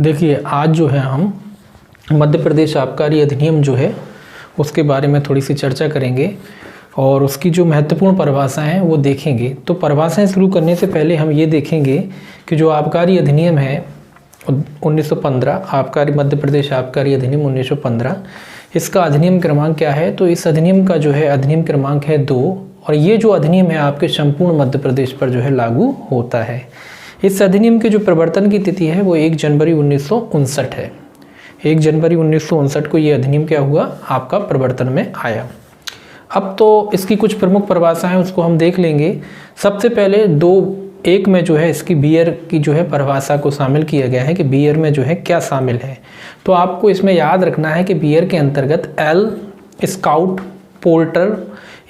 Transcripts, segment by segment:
देखिए, आज जो है हम मध्य प्रदेश आबकारी अधिनियम जो है उसके बारे में थोड़ी सी चर्चा करेंगे और उसकी जो महत्वपूर्ण परिभाषाएं हैं वो देखेंगे। तो परिभाषाएं शुरू करने से पहले हम ये देखेंगे कि जो आबकारी अधिनियम है 1915, आबकारी मध्य प्रदेश आबकारी अधिनियम 1915, इसका अधिनियम क्रमांक क्या है। तो इस अधिनियम का जो है अधिनियम क्रमांक है 2 और ये जो अधिनियम है आपके संपूर्ण मध्य प्रदेश पर जो है लागू होता है। इस अधिनियम के जो प्रवर्तन की तिथि है वो 1 जनवरी 1959 है। 1 जनवरी 1959 को ये अधिनियम क्या हुआ, आपका प्रवर्तन में आया। अब तो इसकी कुछ प्रमुख परिभाषाएं हैं उसको हम देख लेंगे। सबसे पहले 2(1) में जो है इसकी बियर की जो है परिभाषा को शामिल किया गया है कि बियर में जो है क्या शामिल है। तो आपको इसमें याद रखना है कि बियर के अंतर्गत एल, स्काउट, पोर्टर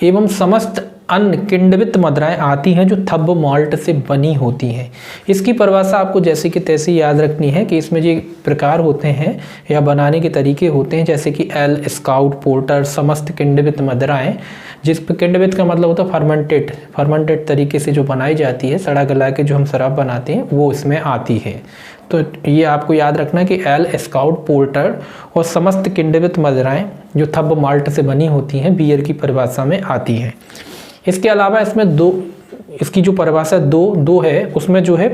एवं समस्त अन्य किण्वित मदिराएं आती हैं जो थब्ब माल्ट से बनी होती हैं। इसकी परिभाषा आपको जैसे कि तैसे याद रखनी है कि इसमें जो प्रकार होते हैं या बनाने के तरीके होते हैं, जैसे कि एल, स्काउट, पोर्टर, समस्त किण्वित मदिराएं, जिस पर किण्वित का मतलब होता है फर्मेंटेड तरीके से जो बनाई जाती है, सड़ा गला के जो हम शराब बनाते हैं वो इसमें आती है। तो ये आपको याद रखना है कि एल, स्काउट, पोर्टर और समस्त किण्वित मदिराएं जो थब्ब माल्ट से बनी होती हैं बियर की परिभाषा में आती हैं। इसके अलावा इसमें इसकी जो परिभाषा दो है, उसमें जो है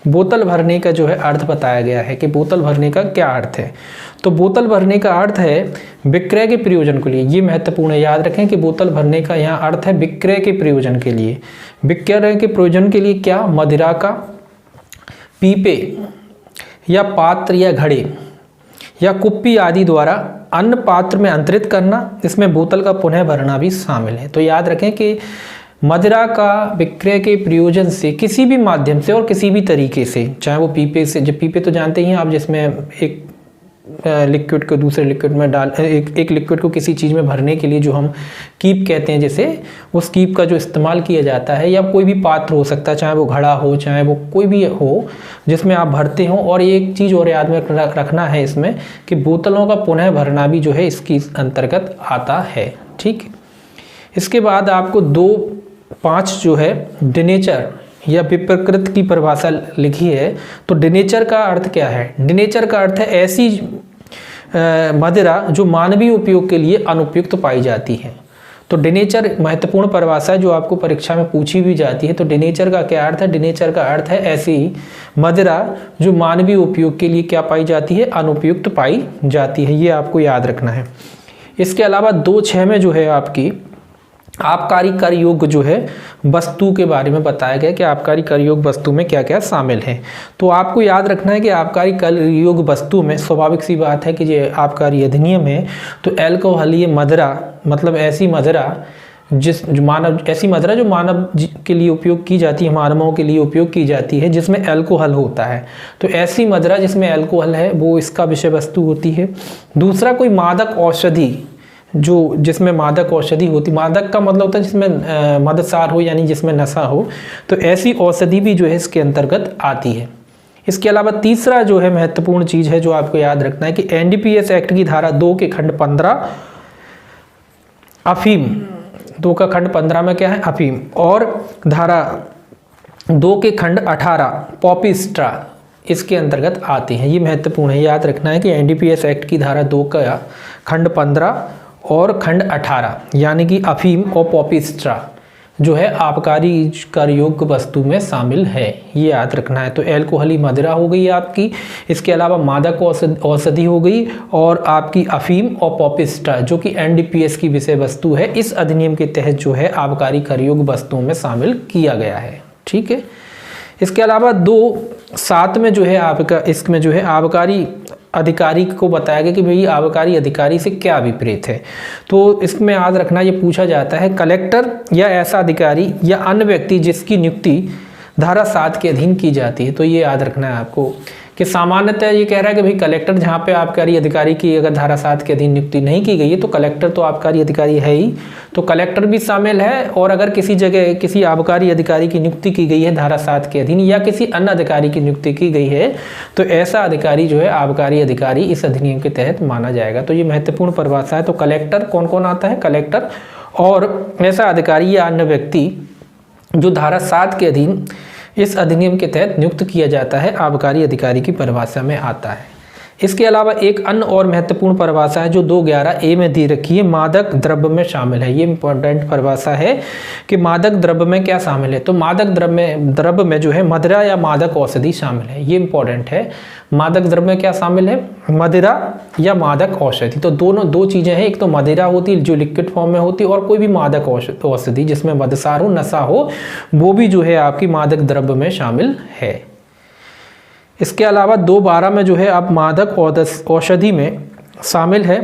बोतल भरने का जो है अर्थ बताया गया है कि बोतल भरने का क्या अर्थ है। तो बोतल भरने का अर्थ है विक्रय के प्रयोजन के लिए। ये महत्वपूर्ण है, याद रखें कि बोतल भरने का यहाँ अर्थ है विक्रय के प्रयोजन के लिए। विक्रय के प्रयोजन के लिए क्या, मदिरा का पीपे या पात्र या घड़े या कुप्पी आदि द्वारा अन्य पात्र में अंतरित करना, इसमें बोतल का पुनः भरना भी शामिल है। तो याद रखें कि मदिरा का विक्रय के प्रयोजन से किसी भी माध्यम से और किसी भी तरीके से, चाहे वो पीपे से, जब पीपे तो जानते ही हैं आप, जिसमें एक लिक्विड को दूसरे लिक्विड में डाल एक लिक्विड को किसी चीज़ में भरने के लिए जो हम कीप कहते हैं, जैसे उस कीप का जो इस्तेमाल किया जाता है, या कोई भी पात्र हो सकता है, चाहे वो घड़ा हो, चाहे वो कोई भी हो जिसमें आप भरते हो। और एक चीज़ और याद में रखना है इसमें कि बोतलों का पुनः भरना भी जो है इसकी अंतर्गत आता है। ठीक, इसके बाद आपको 2(5) जो है डिनेचर या विप्रकृत की परिभाषा लिखी है। तो डिनेचर का अर्थ क्या है, डिनेचर का अर्थ है ऐसी मदिरा जो मानवीय उपयोग के लिए अनुपयुक्त पाई जाती है। तो डिनेचर महत्वपूर्ण परिभाषा है जो आपको परीक्षा में पूछी भी जाती है। तो डिनेचर का क्या अर्थ है, डिनेचर का अर्थ है ऐसी मदिरा जो मानवीय उपयोग के लिए क्या पाई जाती है, अनुपयुक्त पाई जाती है। ये आपको याद रखना है। इसके अलावा 2(6) में जो है आपकी आबकारी कर योग्य जो है वस्तु के बारे में बताया गया कि आबकारी कर योग्य वस्तु में क्या क्या शामिल है। तो आपको याद रखना है कि आबकारी कर योग्य वस्तु में स्वाभाविक सी बात है कि ये आबकारी अधिनियम है। तो अल्कोहलीय मदिरा मतलब ऐसी मदिरा ऐसी मदिरा जो मानव के लिए उपयोग की जाती है, मानवों के लिए उपयोग की जाती है, जिसमें अल्कोहल होता है। तो ऐसी मदिरा जिसमें अल्कोहल है वो इसका विषय वस्तु होती है। दूसरा, कोई मादक औषधि जिसमें मादक औषधि होती, मादक का मतलब होता है जिसमें मदसार हो यानी जिसमें नशा हो, तो ऐसी औषधि भी जो है इसके अंतर्गत आती है। इसके अलावा तीसरा जो है महत्वपूर्ण चीज़ है जो आपको याद रखना है कि एनडीपीएस एक्ट की धारा 2 के खंड 15 अफीम, 2 का खंड 15 में क्या है, अफीम, और धारा 2 के खंड 18 पॉपिस्ट्रा इसके अंतर्गत आते हैं। ये महत्वपूर्ण है, याद रखना है कि एनडीपीएस एक्ट की धारा 2 का खंड 15 और खंड 18 यानी कि अफीम और पॉपिस्ट्रा जो है आबकारी कर योग्य वस्तु में शामिल है। ये याद रखना है। तो अल्कोहली मदिरा हो गई आपकी, इसके अलावा मादक औषधि हो गई, और आपकी अफीम और पॉपिस्ट्रा जो कि एनडीपीएस की विषय वस्तु है, इस अधिनियम के तहत जो है आबकारी कर योग्य वस्तुओं में शामिल किया गया है। ठीक है। इसके अलावा 2(7) में जो है आपका, इसमें जो है आबकारी अधिकारी को बताया गया कि भाई आबकारी अधिकारी से क्या विपरीत है। तो इसमें याद रखना, ये पूछा जाता है कलेक्टर या ऐसा अधिकारी या अन्य व्यक्ति जिसकी नियुक्ति धारा 7 के अधीन की जाती है। तो ये याद रखना है आपको कि सामान्यतः ये कह रहा है कि भाई कलेक्टर, जहाँ पे आबकारी अधिकारी की अगर धारा 7 के अधीन नियुक्ति नहीं की गई है तो कलेक्टर तो आबकारी अधिकारी है ही, तो कलेक्टर भी शामिल है। और अगर किसी जगह किसी आबकारी अधिकारी की नियुक्ति की गई है धारा 7 के अधीन या किसी अन्य अधिकारी की नियुक्ति की गई है तो ऐसा अधिकारी जो है आबकारी अधिकारी इस अधिनियम के तहत माना जाएगा। तो ये महत्वपूर्ण परिभाषा है। तो कलेक्टर कौन कौन आता है, कलेक्टर और ऐसा अधिकारी या अन्य व्यक्ति जो धारा 7 के अधीन इस अधिनियम के तहत नियुक्त किया जाता है आबकारी अधिकारी की परिभाषा में आता है। इसके अलावा एक अन्य और महत्वपूर्ण परिभाषा है जो 211A में दी रखी है, मादक द्रव्य में शामिल है। ये इंपॉर्टेंट परिभाषा है कि मादक द्रव्य में क्या शामिल है। तो मादक द्रव्य में जो है मदिरा या मादक औषधि शामिल है। ये इंपॉर्टेंट है। मादक द्रव्य में क्या शामिल है, मदिरा या मादक औषधि। तो दोनों दो चीज़ें हैं, एक तो मदिरा होती है जो लिक्विड फॉर्म में होती है, और कोई भी मादक औषधि जिसमें मदसार हो, नशा हो, वो भी जो है आपकी मादक द्रव्य में शामिल है। इसके अलावा 212 में जो है आप मादक औषधि में शामिल है।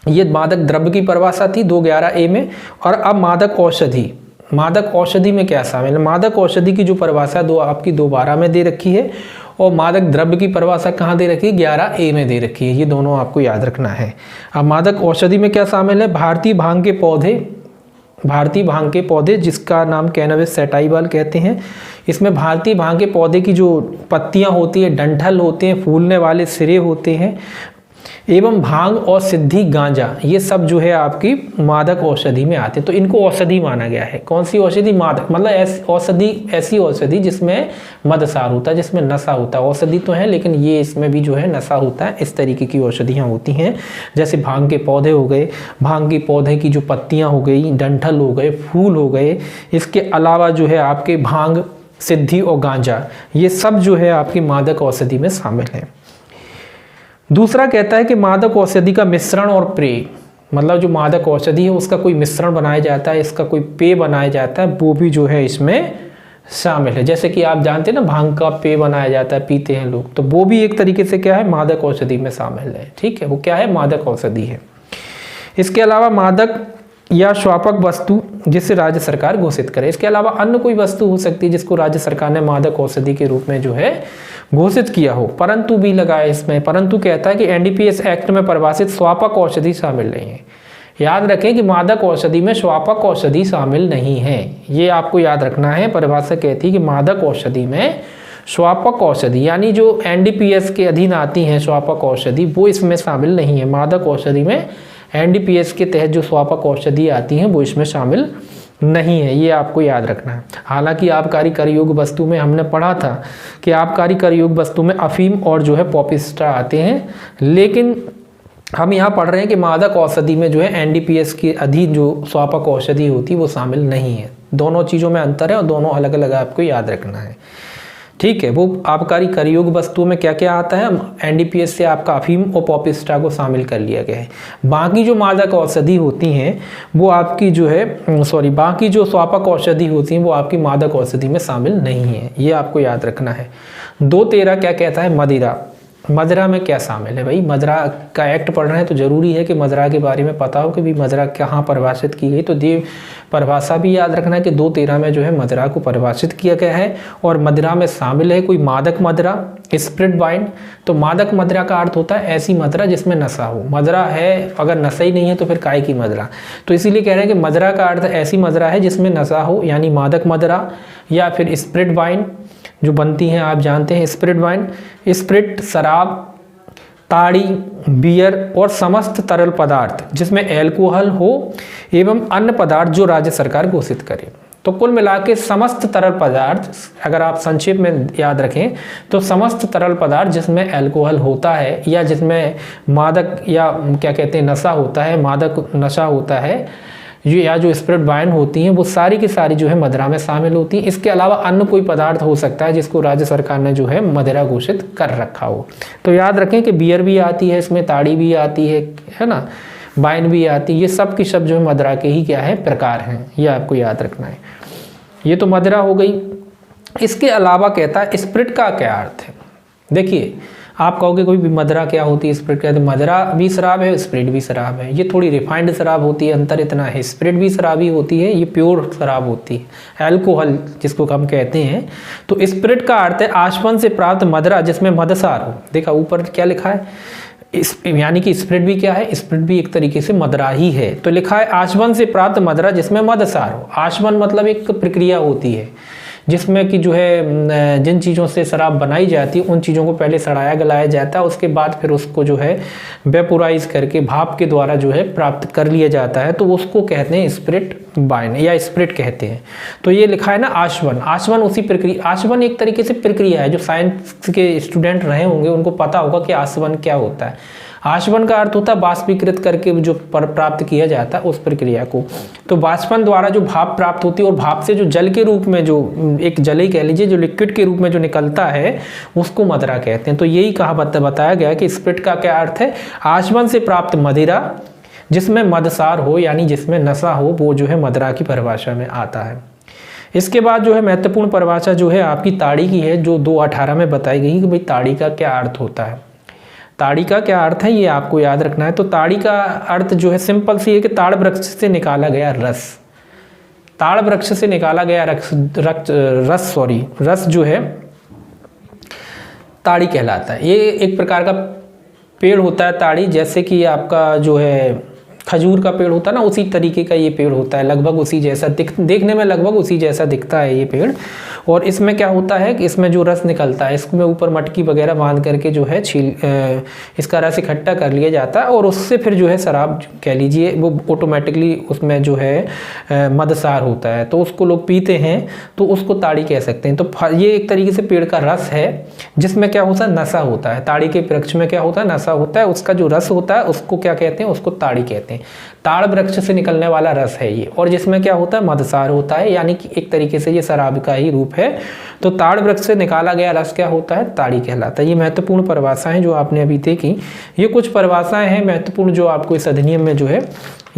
ये मादक द्रव्य की परिभाषा थी 211A में। और अब मादक औषधि में क्या शामिल है। मादक औषधि की जो परिभाषा आपकी 212 में दे रखी है, और मादक द्रव्य की परिभाषा कहाँ दे रखी है, 11A में दे रखी है। ये दोनों आपको याद रखना है। अब मादक औषधि में क्या शामिल है, भारतीय भांग के पौधे जिसका नाम कैनबिस सैटाइवा कहते हैं। इसमें भारतीय भांग के पौधे की जो पत्तियां होती है, डंठल होते हैं, फूलने वाले सिरे होते हैं, एवं भांग और सिद्धि गांजा, ये सब जो है आपकी मादक औषधि में आते हैं। तो इनको औषधि माना गया है। कौन सी औषधि, मादक, मतलब ऐसी औषधि जिसमें मदसार होता है, जिसमें नशा होता है। औषधि तो है लेकिन ये इसमें भी जो है नशा होता है। इस तरीके की औषधियाँ होती हैं, जैसे भांग के पौधे हो गए, भांग के पौधे की जो पत्तियाँ हो गई, डंठल हो गए, फूल हो गए। इसके अलावा जो है आपके भांग, सिद्धि और गांजा, ये सब जो है आपकी मादक औषधि में शामिल है। दूसरा कहता है कि मादक औषधि का मिश्रण और पेय, मतलब जो मादक औषधि है उसका कोई मिश्रण बनाया जाता है, इसका कोई पेय बनाया जाता है, वो भी जो है इसमें शामिल है। जैसे कि आप जानते हैं ना, भांग का पेय बनाया जाता है, पीते हैं लोग, तो वो भी एक तरीके से क्या है, मादक औषधि में शामिल है। ठीक है, वो क्या है, मादक औषधि है। इसके अलावा मादक या स्वापक वस्तु जिसे राज्य सरकार घोषित करे। इसके अलावा अन्य कोई वस्तु हो सकती है जिसको राज्य सरकार ने मादक औषधि के रूप में जो है घोषित किया हो। परंतु भी लगाया इसमें, परंतु कहता है कि एनडीपीएस एक्ट में परिभाषित स्वापक औषधि शामिल नहीं है। याद रखें कि मादक औषधि में स्वापक औषधि शामिल नहीं है, ये आपको याद रखना है। परिभाषा कहती है कि मादक औषधि में स्वापक औषधि, यानी जो एनडीपीएस के अधीन आती हैं स्वापक औषधि, वो इसमें शामिल नहीं है। मादक औषधि में एनडीपीएस के तहत जो स्वापक औषधि आती हैं वो इसमें शामिल नहीं है, ये आपको याद रखना है। हालांकि आबकारी कर योग्य वस्तु में हमने पढ़ा था कि आबकारी कर योग्य वस्तु में अफीम और जो है पॉपिस्टा आते हैं, लेकिन हम यहाँ पढ़ रहे हैं कि मादक औषधि में जो है एनडीपीएस के अधीन जो स्वापक औषधि होती है वो शामिल नहीं है। दोनों चीज़ों में अंतर है और दोनों अलग अलग आपको याद रखना है। ठीक है, वो आबकारी कर योग्य वस्तुओं में क्या क्या आता है, एनडीपीएस से आपका अफीम और पॉपिस्टा को शामिल कर लिया गया है। बाकी जो मादक औषधि होती हैं वो आपकी जो है बाकी जो स्वापक औषधि होती हैं वो आपकी मादक औषधि में शामिल नहीं है, ये आपको याद रखना है। 213 क्या कहता है, मदिरा में क्या शामिल है। भाई मदिरा का एक्ट पढ़ रहे हैं तो जरूरी है कि मदिरा के बारे में पता हो कि भाई मदिरा कहाँ परिभाषित की गई। तो ये परिभाषा भी याद रखना है कि 213 में जो है मदिरा को परिभाषित किया गया है, और मदिरा में शामिल है कोई मादक मदिरा, स्प्रिट वाइन। तो मादक मदिरा का अर्थ होता है ऐसी मदिरा जिसमें नशा हो। मदिरा है, अगर नशा ही नहीं है तो फिर काय की मदिरा। तो इसीलिए कह रहे हैं कि मदिरा का अर्थ ऐसी मदिरा है जिसमें नशा हो, यानी मादक मदिरा, या फिर स्प्रिट वाइन जो बनती हैं, आप जानते हैं स्प्रिट वाइन, स्प्रिट शराब, ताड़ी, बियर और समस्त तरल पदार्थ जिसमें एल्कोहल हो एवं अन्य पदार्थ जो राज्य सरकार घोषित करे। तो कुल मिला के समस्त तरल पदार्थ, अगर आप संक्षेप में याद रखें तो समस्त तरल पदार्थ जिसमें एल्कोहल होता है या जिसमें मादक या क्या कहते हैं नशा होता है, मादक नशा होता है, या जो स्प्रिट वाइन होती हैं वो सारी की सारी जो है मदिरा में शामिल होती हैं। इसके अलावा अन्य कोई पदार्थ हो सकता है जिसको राज्य सरकार ने जो है मदिरा घोषित कर रखा हो। तो याद रखें कि बियर भी आती है इसमें, ताड़ी भी आती है ना, वाइन भी आती है, ये सब की सब जो है मदिरा के ही क्या है प्रकार हैं, ये आपको याद रखना है। ये तो मदिरा हो गई। इसके अलावा कहता है स्प्रिट का क्या अर्थ है। देखिए आप कहोगे कोई भी मदिरा क्या होती है, स्प्रिट क्या है, तो मदिरा भी शराब है, स्प्रिट भी शराब है। ये थोड़ी रिफाइंड शराब होती है, अंतर इतना है। स्प्रिट भी शराब ही होती है, ये प्योर शराब होती है, अल्कोहल जिसको हम कहते हैं। तो स्प्रिट का अर्थ है आशवन से प्राप्त मदिरा जिसमें मदसार हो। देखा ऊपर क्या लिखा है, यानी कि स्प्रिट भी क्या है, स्प्रिट भी एक तरीके से मदिरा ही है। तो लिखा है आशवन से प्राप्त मदिरा जिसमें मदसार हो। आशवन मतलब एक प्रक्रिया होती है जिसमें कि जो है जिन चीज़ों से शराब बनाई जाती है उन चीज़ों को पहले सड़ाया गलाया जाता है, उसके बाद फिर उसको जो है वेपोराइज करके भाप के द्वारा जो है प्राप्त कर लिया जाता है, तो उसको कहते हैं स्पिरिट वाइन या स्पिरिट कहते हैं। तो ये लिखा है ना आशवन, आशवन उसी प्रक्रिया, आशवन एक तरीके से प्रक्रिया है। जो साइंस के स्टूडेंट रहे होंगे उनको पता होगा कि आशवन क्या होता है। आशवन का अर्थ होता है बाष्पीकृत करके जो प्राप्त किया जाता है उस प्रक्रिया को। तो बाष्पन द्वारा जो भाप प्राप्त होती है और भाप से जो जल के रूप में जो एक जल ही कह लीजिए जो लिक्विड के रूप में जो निकलता है उसको मदिरा कहते हैं। तो यही कहा बताया गया कि स्पिरिट का क्या अर्थ है, आशवन से प्राप्त मदिरा जिसमें मदसार हो यानी जिसमें नशा हो, वो जो है मदिरा की परिभाषा में आता है। इसके बाद जो है महत्वपूर्ण परिभाषा जो है आपकी ताड़ी की है, जो 218 में बताई गई कि भाई ताड़ी का क्या अर्थ होता है। ताड़ी का क्या अर्थ है ये आपको याद रखना है। तो ताड़ी का अर्थ जो है सिंपल सी है कि ताड़ वृक्ष से निकाला गया रस, ताड़ वृक्ष से निकाला गया रस जो है ताड़ी कहलाता है। ये एक प्रकार का पेड़ होता है ताड़ी, जैसे कि आपका जो है खजूर का पेड़ होता है ना, उसी तरीके का ये पेड़ होता है, लगभग उसी जैसा देखने में लगभग उसी जैसा दिखता है ये पेड़। और इसमें क्या होता है कि इसमें जो रस निकलता है इसमें ऊपर मटकी वगैरह बांध करके जो है इसका रस इकट्ठा कर लिया जाता है और उससे फिर जो है शराब कह लीजिए वो ऑटोमेटिकली उसमें जो है मदसार होता है, तो उसको लोग पीते हैं, तो उसको ताड़ी कह सकते हैं। तो ये एक तरीके से पेड़ का रस है जिसमें क्या होता है नशा होता है। ताड़ी के वृक्ष में क्या होता है नशा होता है, उसका जो रस होता है उसको क्या कहते हैं, उसको ताड़ी कहते हैं। ताड़ वृक्ष से निकलने वाला रस है ये, और जिसमें क्या होता है मदसार होता है, यानी कि एक तरीके से ये शराब का ही रूप है। तो ताड़ वृक्ष से निकाला गया रस क्या होता है, ताड़ी कहलाता है। ये महत्वपूर्ण परिभाषाएं जो आपने अभी देखी, ये कुछ परिभाषाएं हैं महत्वपूर्ण जो आपको इस अधिनियम में जो है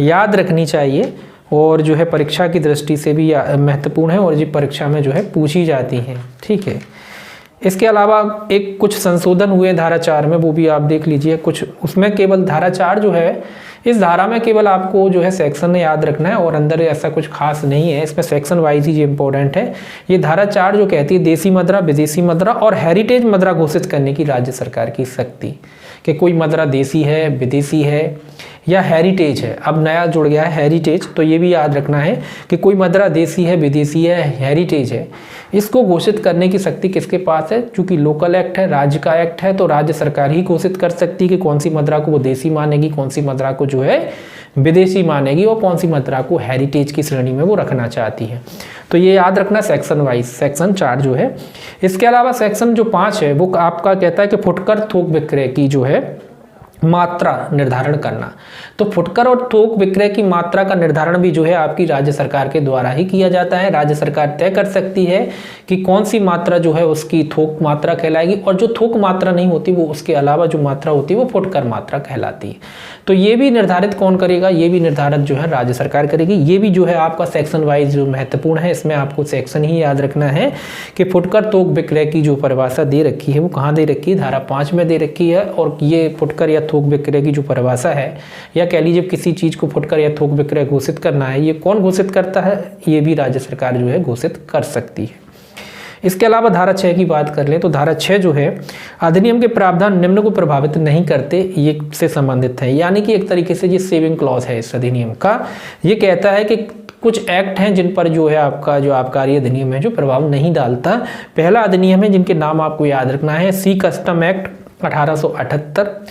याद रखनी चाहिए और जो है परीक्षा की दृष्टि से भी महत्वपूर्ण है और ये परीक्षा में जो है पूछी जाती हैं। ठीक है, इसके अलावा एक कुछ संशोधन हुए धारा 4 में, वो भी आप देख लीजिए। कुछ उसमें केवल धारा 4 जो है, इस धारा में केवल आपको जो है सेक्शन याद रखना है और अंदर ऐसा कुछ खास नहीं है, इसमें सेक्शन वाइज ही इंपॉर्टेंट है। ये धारा 4 जो कहती है देसी मदिरा, विदेशी मदिरा और हेरिटेज मदिरा घोषित करने की राज्य सरकार की शक्ति, कि कोई मदिरा देसी है, विदेशी है या हेरिटेज है। अब नया जुड़ गया है हेरिटेज, तो ये भी याद रखना है कि कोई मदिरा देसी है, विदेशी है, हेरिटेज है, इसको घोषित करने की शक्ति किसके पास है। चूंकि लोकल एक्ट है, राज्य का एक्ट है, तो राज्य सरकार ही घोषित कर सकती है कि कौन सी मदिरा को वो देसी मानेगी, कौन सी मदिरा को जो है विदेशी मानेगी और कौन सी मदिरा को हेरिटेज की श्रेणी में वो रखना चाहती है। तो ये याद रखना सेक्शन वाइज, सेक्शन 4 जो है। इसके अलावा सेक्शन जो 5 है वो आपका कहता है कि फुटकर थोक विक्रय की जो है मात्रा निर्धारण करना। तो फुटकर और थोक विक्रय की मात्रा का निर्धारण भी जो है आपकी राज्य सरकार के द्वारा ही किया जाता है। राज्य सरकार तय कर सकती है कि कौन सी मात्रा जो है उसकी थोक मात्रा कहलाएगी, और जो थोक मात्रा नहीं होती वो उसके अलावा जो मात्रा होती है वो फुटकर मात्रा कहलाती है। तो ये भी निर्धारित कौन करेगा, ये भी निर्धारित जो है राज्य सरकार करेगी। ये भी जो है आपका सेक्शन वाइज जो महत्वपूर्ण है, इसमें आपको सेक्शन ही याद रखना है कि फुटकर थोक विक्रय की जो परिभाषा दे रखी है वो कहाँ दे रखी है, धारा 5 में दे रखी है। और ये फुटकर या थोक विक्रय की जो परिभाषा है, या कह लीजिए किसी चीज़ को फुटकर या थोक विक्रय घोषित करना है, ये कौन घोषित करता है, ये भी राज्य सरकार जो है घोषित कर सकती है। इसके अलावा धारा 6 की बात कर लें तो धारा 6 जो है अधिनियम के प्रावधान निम्न को प्रभावित नहीं करते, ये से संबंधित है। यानी कि एक तरीके से ये सेविंग क्लॉज है इस अधिनियम का। ये कहता है कि कुछ एक्ट हैं जिन पर जो है आपका जो आबकारी अधिनियम है जो प्रभाव नहीं डालता। पहला अधिनियम है जिनके नाम आपको याद रखना है, सी कस्टम एक्ट 1878,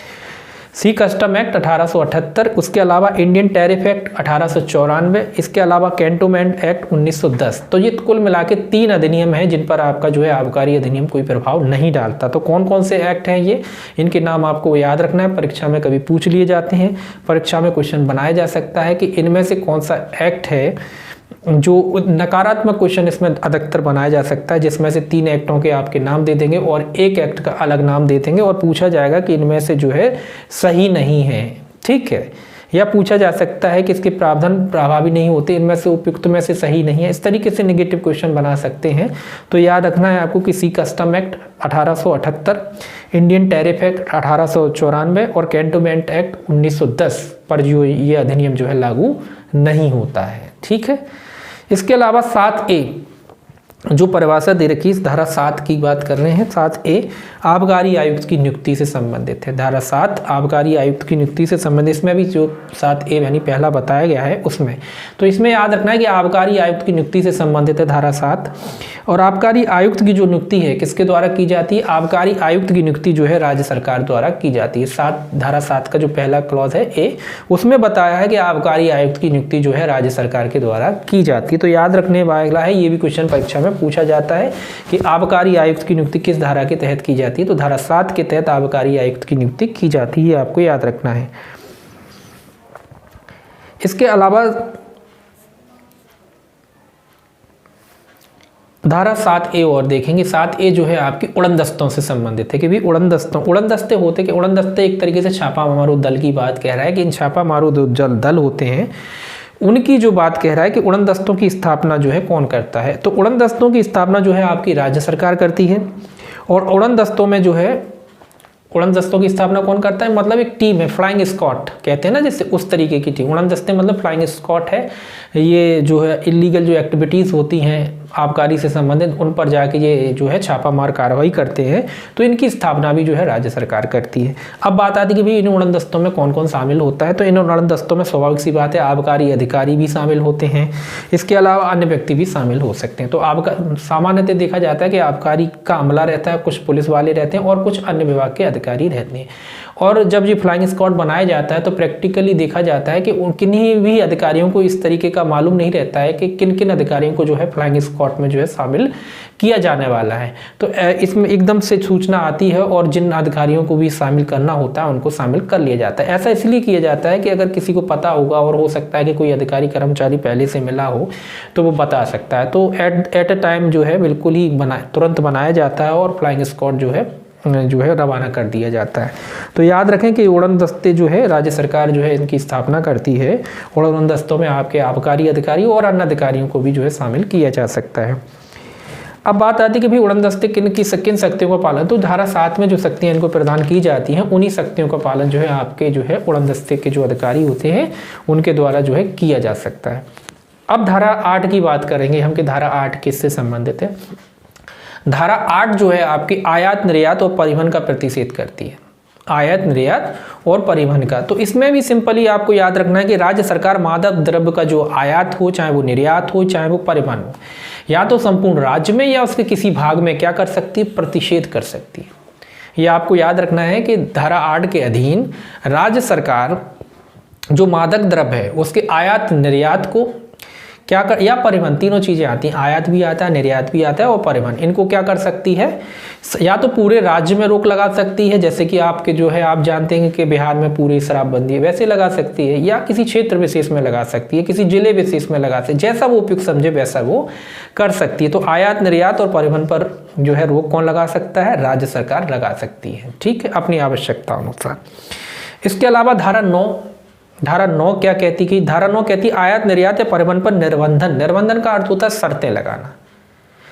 सी कस्टम एक्ट 1878, उसके अलावा इंडियन टैरिफ एक्ट 1894, इसके अलावा कैंटोनमेंट एक्ट 1910। तो ये कुल मिला के 3 अधिनियम हैं जिन पर आपका जो है आबकारी अधिनियम कोई प्रभाव नहीं डालता। तो कौन कौन से एक्ट हैं ये, इनके नाम आपको याद रखना है, परीक्षा में कभी पूछ लिए जाते हैं, परीक्षा में क्वेश्चन बनाया जा सकता है कि इनमें से कौन सा एक्ट है जो नकारात्मक क्वेश्चन इसमें अधिकतर बनाया जा सकता है, जिसमें से 3 एक्टों के आपके नाम दे देंगे और एक एक्ट का अलग नाम दे देंगे और पूछा जाएगा कि इनमें से जो है सही नहीं है। ठीक है, या पूछा जा सकता है कि इसके प्रावधान प्रभावी नहीं होते, इनमें से उपयुक्त में से सही नहीं है। इस तरीके से नेगेटिव क्वेश्चन बना सकते हैं। तो याद रखना है आपको कि C custom act 1878, Indian tariff act 1894 और कैंटोनमेंट एक्ट 1910 पर जो ये अधिनियम जो है लागू नहीं होता है। ठीक है, इसके अलावा 7A जो परिभाषा दे रखी है इस धारा 7 की बात कर रहे हैं। 7A आबकारी आयुक्त की नियुक्ति से संबंधित है। धारा 7 आबकारी आयुक्त की नियुक्ति से संबंधित, इसमें भी जो 7A यानी पहला बताया गया है उसमें, तो इसमें याद रखना है कि आबकारी आयुक्त की नियुक्ति से संबंधित है धारा 7। और आबकारी आयुक्त की जो नियुक्ति है किसके द्वारा की जाती है? आबकारी आयुक्त की नियुक्ति जो है राज्य सरकार द्वारा की जाती है। धारा 7 का जो पहला क्लॉज है ए, उसमें बताया है कि आबकारी आयुक्त की नियुक्ति जो है राज्य सरकार के द्वारा की जाती है। तो याद रखने वाला है, ये भी क्वेश्चन परीक्षा में पूछा जाता है कि आबकारी आयुक्त की नियुक्ति किस धारा के तहत की जाती है। तो धारा 7 के तहत आबकारी आयुक्त की नियुक्ति की जाती है, आपको याद रखना है। इसके अलावा धारा 7A और देखेंगे। 7A जो है आपकी उड़न दस्तों से संबंधित है कि भी उड़न दस्ते होते कि उड़न दस्ते एक तरीके से छापा मारू दल की बात कह रहा है कि इन छापा मारू दल होते हैं, उनकी जो बात कह रहा है कि उड़न दस्तों की स्थापना जो है कौन करता है। तो उड़न दस्तों की स्थापना जो है आपकी राज्य सरकार करती है। और उड़न दस्तों में जो है, उड़न दस्तों की स्थापना कौन करता है? मतलब एक टीम है, फ्लाइंग स्क्वाड कहते हैं ना, जैसे उस तरीके की टीम। उड़न दस्ते मतलब फ्लाइंग स्क्वाड है। ये जो है इलीगल जो एक्टिविटीज़ होती हैं आबकारी से संबंधित, उन पर जाके ये जो है छापामार कार्रवाई करते हैं। तो इनकी स्थापना भी जो है राज्य सरकार करती है। अब बात आती है कि भाई इन उड़न दस्तों में कौन कौन शामिल होता है। तो इन उड़न दस्तों में स्वाभाविक सी बात है आबकारी अधिकारी भी शामिल होते हैं, इसके अलावा अन्य व्यक्ति भी शामिल हो सकते हैं। तो सामान्यतः देखा जाता है कि आबकारी का अमला रहता है, कुछ पुलिस वाले रहते हैं और कुछ अन्य विभाग के अधिकारी रहते हैं। और जब ये फ्लाइंग स्क्वाड बनाया जाता है तो प्रैक्टिकली देखा जाता है कि किन्हीं भी अधिकारियों को इस तरीके का मालूम नहीं रहता है कि किन किन अधिकारियों को जो है फ्लाइंग स्क्वाड में जो है शामिल किया जाने वाला है। तो इसमें एकदम से सूचना आती है और जिन अधिकारियों को भी शामिल करना होता है उनको शामिल कर लिया जाता है। ऐसा इसलिए किया जाता है कि अगर किसी को पता होगा और हो सकता है कि कोई अधिकारी कर्मचारी पहले से मिला हो तो वो बता सकता है। तो एट अ टाइम जो है बिल्कुल ही तुरंत बनाया जाता है और फ्लाइंग स्क्वाड जो है रवाना कर दिया जाता है। तो याद रखें कि उड़न दस्ते जो है राज्य सरकार जो है इनकी स्थापना करती है। और उड़न दस्तों में आपके आबकारी अधिकारी और अन्य अधिकारियों को भी जो है शामिल किया जा सकता है। अब बात आती है कि भाई उड़न दस्ते किन शक्तियों का पालन, तो धारा 7 में जो शक्तियां इनको प्रदान की जाती हैं उन्हीं शक्तियों का पालन जो है आपके जो है उड़न दस्ते के जो अधिकारी होते हैं उनके द्वारा जो है किया जा सकता है। अब धारा 8 की बात करेंगे हम कि धारा 8 किससे संबंधित है। धारा 8 जो है आपकी आयात निर्यात और परिवहन का प्रतिषेध करती है। आयात निर्यात और परिवहन का, तो इसमें भी सिंपली आपको याद रखना है कि राज्य सरकार मादक द्रव्य का जो आयात हो, चाहे वो निर्यात हो चाहे वो परिवहन हो, या तो संपूर्ण राज्य में या उसके किसी भाग में क्या कर सकती है? प्रतिषेध कर सकती है। ये आपको याद रखना है कि धारा 8 के अधीन राज्य सरकार जो मादक द्रव्य है उसके आयात निर्यात को क्या कर, या परिवहन, तीनों चीज़ें आती हैं, आयात भी आता है, निर्यात भी आता है और परिवहन, इनको क्या कर सकती है? या तो पूरे राज्य में रोक लगा सकती है, जैसे कि आपके जो है आप जानते हैं कि बिहार में पूरी शराबबंदी है, वैसे लगा सकती है, या किसी क्षेत्र विशेष में लगा सकती है, किसी जिले विशेष में लगा सकती है, जैसा वो उपयुक्त समझे वैसा वो कर सकती है। तो आयात निर्यात और परिवहन पर जो है रोक कौन लगा सकता है? राज्य सरकार लगा सकती है, ठीक है, अपनी आवश्यकता अनुसार। इसके अलावा धारा 9 क्या कहती कि धारा 9 कहती आयात निर्यात या परिवहन पर निर्बंधन का अर्थ होता है शर्तें लगाना।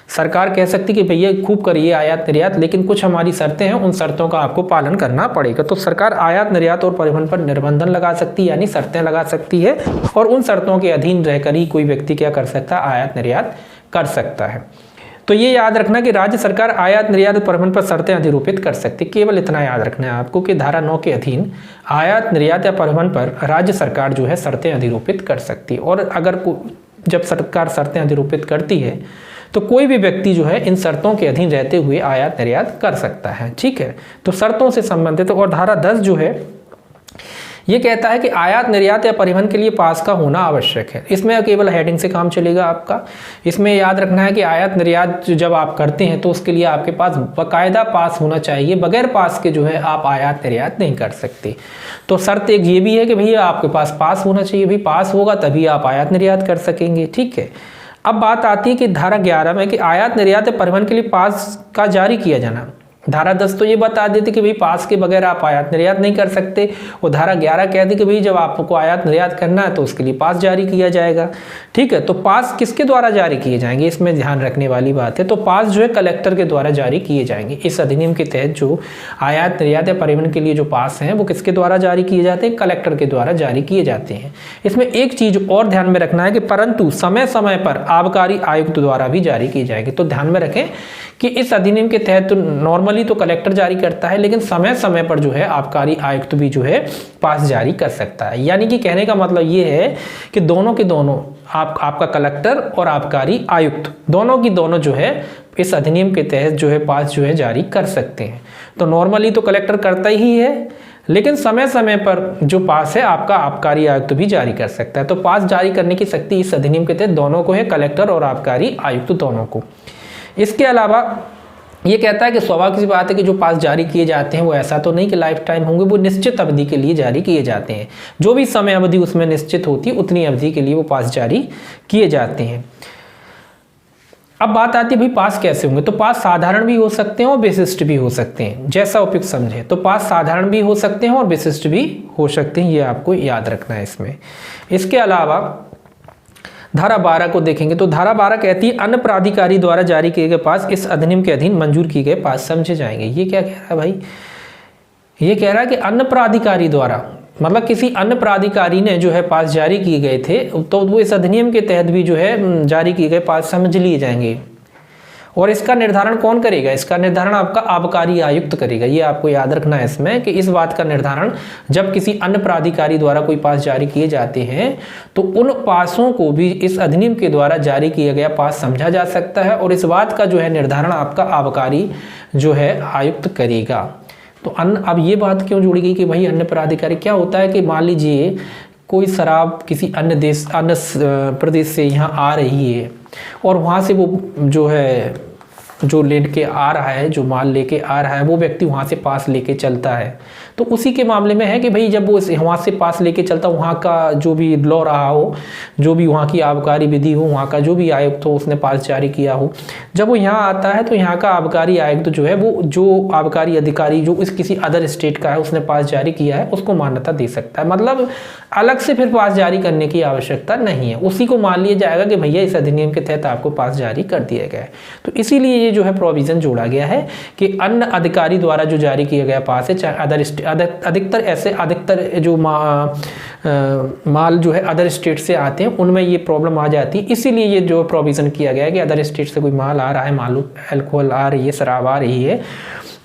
सरकार कह सकती कि भैया खूब करिए आयात निर्यात, लेकिन कुछ हमारी शर्तें हैं, उन शर्तों का आपको पालन करना पड़ेगा। तो सरकार आयात निर्यात और परिवहन पर निर्बंधन लगा सकती है, यानी शर्तें लगा सकती है, और उन शर्तों के अधीन रहकर ही कोई व्यक्ति क्या कर सकता है? आयात निर्यात कर सकता है। तो ये याद रखना कि राज्य सरकार आयात निर्यात और परिवहन पर शर्तें अधिरूपित कर सकती है। केवल इतना याद रखना है आपको कि धारा 9 के अधीन आयात निर्यात या परिवहन पर राज्य सरकार जो है शर्तें अधिरूपित कर सकती है। और अगर जब सरकार शर्तें अधिरूपित करती है तो कोई भी व्यक्ति जो है इन शर्तों के अधीन रहते हुए आयात निर्यात कर सकता है, ठीक है। तो शर्तों से संबंधित। और धारा 10 जो है ये कहता है कि आयात निर्यात या परिवहन के लिए पास का होना आवश्यक है। इसमें केवल हेडिंग से काम चलेगा आपका। इसमें याद रखना है कि आयात निर्यात जब आप करते हैं तो उसके लिए आपके पास बाकायदा पास होना चाहिए, बगैर पास के जो है आप आयात निर्यात नहीं कर सकते। तो शर्त एक ये भी है कि भैया आपके पास पास होना चाहिए, भाई पास होगा तभी आप आयात निर्यात कर सकेंगे, ठीक है। अब बात आती है कि धारा 11 में कि आयात निर्यात या परिवहन के लिए पास का जारी किया जाना धारा 10 तो ये बता देती कि भाई पास के बगैर आप आयात निर्यात नहीं कर सकते, और धारा 11 कहती कि भाई जब आपको आयात निर्यात करना है तो उसके लिए पास जारी किया जाएगा। ठीक है, तो पास किसके द्वारा जारी किए जाएंगे, इसमें ध्यान रखने वाली बात है। तो पास जो है कलेक्टर के द्वारा जारी किए जाएंगे। इस अधिनियम के तहत जो आयात निर्यात या परिवहन के लिए जो पास हैं वो किसके द्वारा जारी किए जाते हैं, कलेक्टर के द्वारा जारी किए जाते हैं। इसमें एक चीज और ध्यान में रखना है कि परंतु समय समय पर आबकारी आयुक्त द्वारा भी जारी किए जाएंगे। तो ध्यान में रखें कि इस अधिनियम के तहत तो नॉर्मली तो कलेक्टर जारी करता है, लेकिन समय समय पर जो है आबकारी आयुक्त भी जो है पास जारी कर सकता है। यानी कि कहने का मतलब ये है कि दोनों के दोनों आपका कलेक्टर और आबकारी आयुक्त दोनों की दोनों जो है इस अधिनियम के तहत जो है पास जो है जारी कर सकते हैं। तो नॉर्मली तो कलेक्टर करता ही है, लेकिन समय समय पर जो पास है आपका आबकारी आयुक्त भी जारी कर सकता है। तो पास जारी करने की शक्ति इस अधिनियम के तहत दोनों को है, कलेक्टर और आबकारी आयुक्त दोनों को। इसके अलावा ये कहता है कि स्वाभाविक सी बात है कि जो पास जारी किए जाते हैं वो ऐसा तो नहीं कि लाइफ टाइम होंगे, वो निश्चित अवधि के लिए जारी किए जाते हैं। जो भी समय अवधि उसमें निश्चित होती है उतनी अवधि के लिए वो पास जारी किए जाते हैं। अब बात आती है भाई पास कैसे होंगे, तो पास साधारण भी हो सकते हैं और विशिष्ट भी हो सकते हैं, जैसा उपयुक्त समझे। तो पास साधारण भी हो सकते हैं और विशिष्ट भी हो सकते हैं, ये आपको याद रखना है इसमें। इसके अलावा धारा 12 को देखेंगे तो धारा 12 कहती है अन्य प्राधिकारी द्वारा जारी किए गए पास इस अधिनियम के अधीन मंजूर किए गए पास समझे जाएंगे। ये क्या कह रहा है भाई, ये कह रहा है कि अन्य प्राधिकारी द्वारा मतलब किसी अन्य प्राधिकारी ने जो है पास जारी किए गए थे तो वो इस अधिनियम के तहत भी जो है जारी किए गए पास समझ लिए जाएंगे। और इसका निर्धारण कौन करेगा, इसका निर्धारण आपका आबकारी आयुक्त करेगा। ये आपको याद रखना है इसमें कि इस बात का निर्धारण जब किसी अन्य प्राधिकारी द्वारा कोई पास जारी किए जाते हैं तो उन पासों को भी इस अधिनियम के द्वारा जारी किया गया पास समझा जा सकता है, और इस बात का जो है निर्धारण आपका आबकारी जो है आयुक्त करेगा। तो अब ये बात क्यों जोड़ी गई कि भाई अन्य प्राधिकारी, क्या होता है कि मान लीजिए कोई शराब किसी अन्य प्रदेश से यहाँ आ रही है और वहाँ से वो जो है जो लेके आ रहा है, जो माल लेके आ रहा है वो व्यक्ति वहाँ से पास लेके चलता है। तो उसी के मामले में है कि भाई जब वो वहाँ से पास लेके चलता, वहाँ का जो भी लॉ रहा हो, जो भी वहाँ की आबकारी विधि हो, वहाँ का जो भी आयुक्त हो उसने पास जारी किया हो, जब वो यहाँ आता है तो यहाँ का आबकारी आयुक्त जो है वो जो आबकारी अधिकारी जो इस किसी अदर स्टेट का है उसने पास जारी किया है उसको मान्यता दे सकता है। मतलब अलग से फिर पास जारी करने की आवश्यकता नहीं है, उसी को मान लिया जाएगा कि भैया इस अधिनियम के तहत आपको पास जारी कर दिया गया है। तो इसीलिए ये जो है प्रोविजन जोड़ा गया है कि अन्य अधिकारी द्वारा जो जारी किया गया पास है, चाहे अधिकतर जो माल जो है अदर स्टेट से आते हैं उनमें ये प्रॉब्लम आ जाती है। इसीलिए ये जो प्रोविजन किया गया है कि अदर स्टेट से कोई माल आ रहा है, माल अल्कोहल आ रही है, शराब आ रही है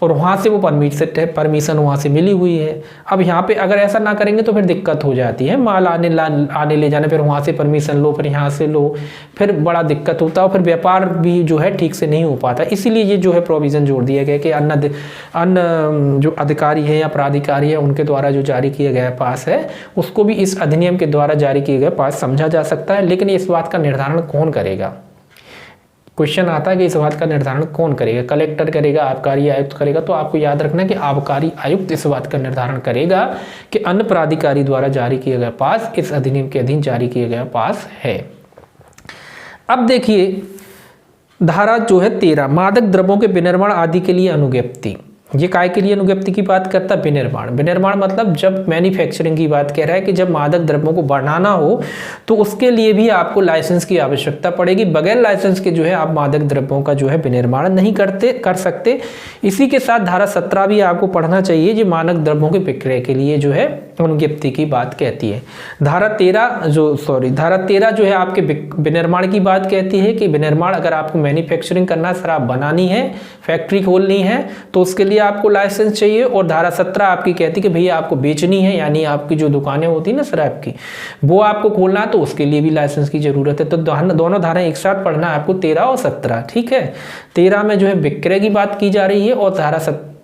और वहाँ से वो परमिशन वहाँ से मिली हुई है। अब यहाँ पे अगर ऐसा ना करेंगे तो फिर दिक्कत हो जाती है, माल आने ले जाने, फिर वहाँ से परमिशन लो, फिर यहाँ से लो, फिर बड़ा दिक्कत होता है, फिर व्यापार भी जो है ठीक से नहीं हो पाता। इसीलिए ये जो है प्रोविज़न जोड़ दिया गया कि अन्य जो अधिकारी है या प्राधिकारी है उनके द्वारा जो जारी किया गया पास है उसको भी इस अधिनियम के द्वारा जारी किए गए पास समझा जा सकता है। लेकिन इस बात का निर्धारण कौन करेगा, क्वेश्चन आता है कि इस बात का निर्धारण कौन करेगा, कलेक्टर करेगा, आबकारी आयुक्त करेगा। तो आपको याद रखना है कि आबकारी आयुक्त इस बात का निर्धारण करेगा कि अन्य प्राधिकारी द्वारा जारी किया गया पास इस अधिनियम के अधीन जारी किया गया पास है। अब देखिए धारा जो है 13 मादक द्रव्यों के विनिर्माण आदि के लिए अनुज्ञप्ति। ये काय के लिए अनुज्ञप्ति की बात करता है, विनिर्माण। विनिर्माण मतलब जब मैन्युफैक्चरिंग की बात कह रहा है कि जब मादक द्रव्यों को बढ़ाना हो तो उसके लिए भी आपको लाइसेंस की आवश्यकता पड़ेगी। बगैर लाइसेंस के जो है आप मादक द्रव्यों का जो है विनिर्माण नहीं कर सकते। इसी के साथ धारा 17 भी आपको पढ़ना चाहिए जो मादक द्रव्यों के विक्रय के लिए जो है अनुज्ञप्ति की बात कहती है। धारा 13 जो है आपके विनिर्माण की बात कहती है कि विनिर्माण अगर आपको मैन्युफैक्चरिंग करना है, शराब बनानी है, फैक्ट्री खोलनी है तो उसके लिए आपको लाइसेंस चाहिए। और धारा 17 आपकी कहती है कि भैया आपको बेचनी है, यानी आपकी जो दुकानें होती है ना शराब की, वो आपको खोलना है तो उसके लिए भी लाइसेंस की जरूरत है। तो दोनों धाराएं एक साथ पढ़ना है आपको, 13 और 17, ठीक है। 13 में जो है विक्रय की बात की जा रही है और धारा